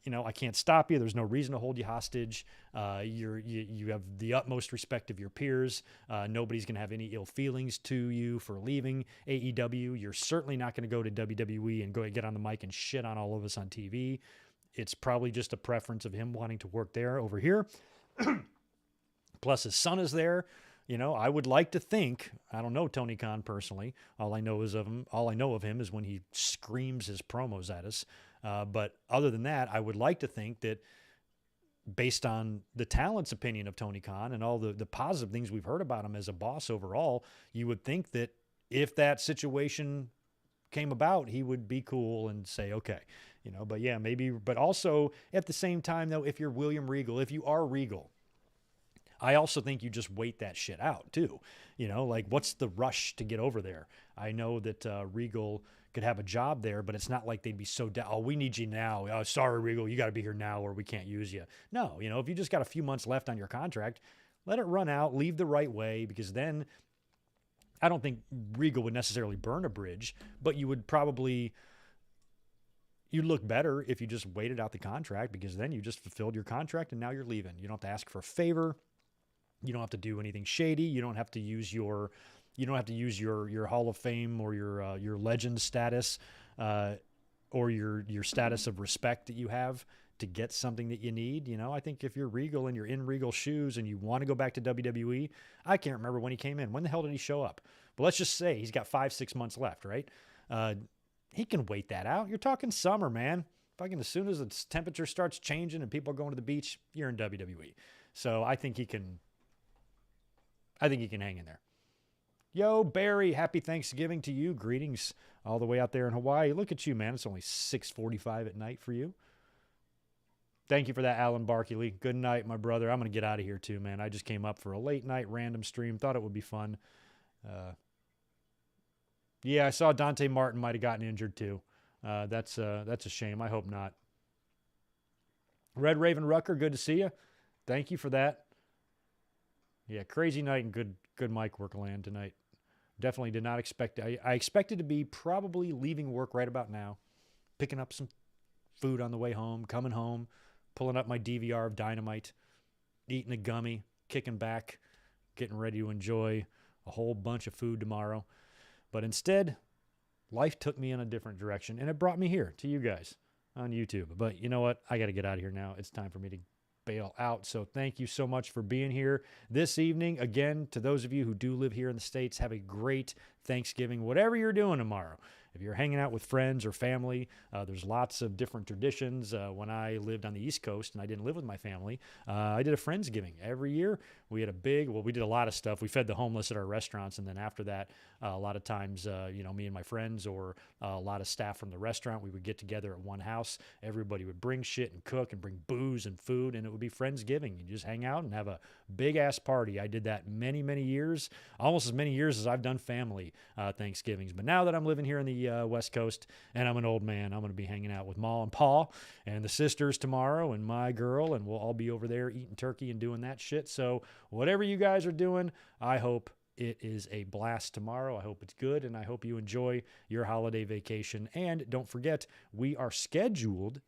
I can't stop you. There's no reason to hold you hostage. You have the utmost respect of your peers. Nobody's going to have any ill feelings to you for leaving AEW. You're certainly not going to go to WWE and go get on the mic and shit on all of us on TV. It's probably just a preference of him wanting to work there over here. Plus his son is there. I would like to think, I don't know Tony Khan personally. All I know of him is when he screams his promos at us. But other than that, I would like to think that based on the talent's opinion of Tony Khan and all the positive things we've heard about him as a boss overall, you would think that if that situation came about, he would be cool and say, okay, but yeah, maybe, but also at the same time though, if you're William Regal, if you are Regal, I also think you just wait that shit out too. Like what's the rush to get over there? I know that Regal could have a job there, but it's not like they'd be so oh, we need you now. Oh, sorry, Regal, you got to be here now or we can't use you. No, if you just got a few months left on your contract, let it run out, leave the right way, because then I don't think Regal would necessarily burn a bridge, but you'd look better if you just waited out the contract, because then you just fulfilled your contract and now you're leaving. You don't have to ask for a favor. You don't have to do anything shady. You don't have to use your Hall of Fame or your legend status or your status of respect that you have to get something that you need. I think if you're Regal and you're in Regal shoes and you want to go back to WWE, I can't remember when he came in. When the hell did he show up? But let's just say he's got 5-6 months left, right? He can wait that out. You're talking summer, man. Fucking as soon as the temperature starts changing and people are going to the beach, you're in WWE. So I think he can hang in there. Yo, Barry, happy Thanksgiving to you. Greetings all the way out there in Hawaii. Look at you, man. It's only 6:45 at night for you. Thank you for that, Alan Barkley. Good night, my brother. I'm going to get out of here too, man. I just came up for a late night random stream. Thought it would be fun. Yeah, I saw Dante Martin might have gotten injured too. That's a shame. I hope not. Red Raven Rucker, good to see you. Thank you for that. Yeah, crazy night and good mic work land tonight. Definitely did not expect it. I expected to be probably leaving work right about now, picking up some food on the way home, coming home, pulling up my DVR of Dynamite, eating a gummy, kicking back, getting ready to enjoy a whole bunch of food tomorrow. But instead, life took me in a different direction, and it brought me here to you guys on YouTube. But you know what? I got to get out of here now. It's time for me to bail out. So thank you so much for being here this evening. Again, to those of you who do live here in the States, have a great Thanksgiving, whatever you're doing tomorrow. If you're hanging out with friends or family, there's lots of different traditions. When I lived on the East Coast and I didn't live with my family, I did a Friendsgiving every year. We had we did a lot of stuff. We fed the homeless at our restaurants. And then after that, a lot of times, me and my friends or a lot of staff from the restaurant, we would get together at one house. Everybody would bring shit and cook and bring booze and food, and it would be Friendsgiving. You just hang out and have a big-ass party. I did that many, many years, almost as many years as I've done family Thanksgivings. But now that I'm living here in the the West Coast, and I'm an old man. I'm going to be hanging out with Ma and Pa and the sisters tomorrow and my girl, and we'll all be over there eating turkey and doing that shit. So whatever you guys are doing, I hope it is a blast tomorrow. I hope it's good, and I hope you enjoy your holiday vacation. And don't forget, we are scheduled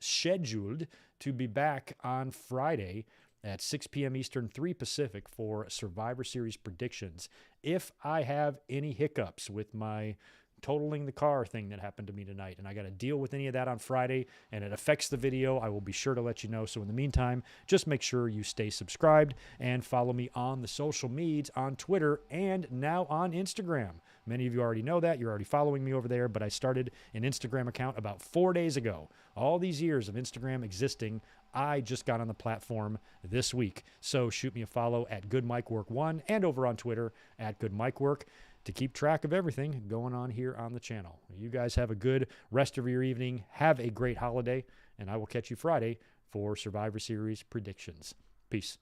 to be back on Friday at 6 p.m. Eastern, 3 Pacific for Survivor Series predictions. If I have any hiccups with my totaling the car thing that happened to me tonight, and I got to deal with any of that on Friday, and it affects the video, I will be sure to let you know. So in the meantime, just make sure you stay subscribed and follow me on the social medias, on Twitter, and now on Instagram. Many of you already know that. You're already following me over there, but I started an Instagram account about 4 days ago. All these years of Instagram existing, I just got on the platform this week. So shoot me a follow at GoodMikeWork1 and over on Twitter at GoodMikeWork to keep track of everything going on here on the channel. You guys have a good rest of your evening. Have a great holiday, and I will catch you Friday for Survivor Series predictions. Peace.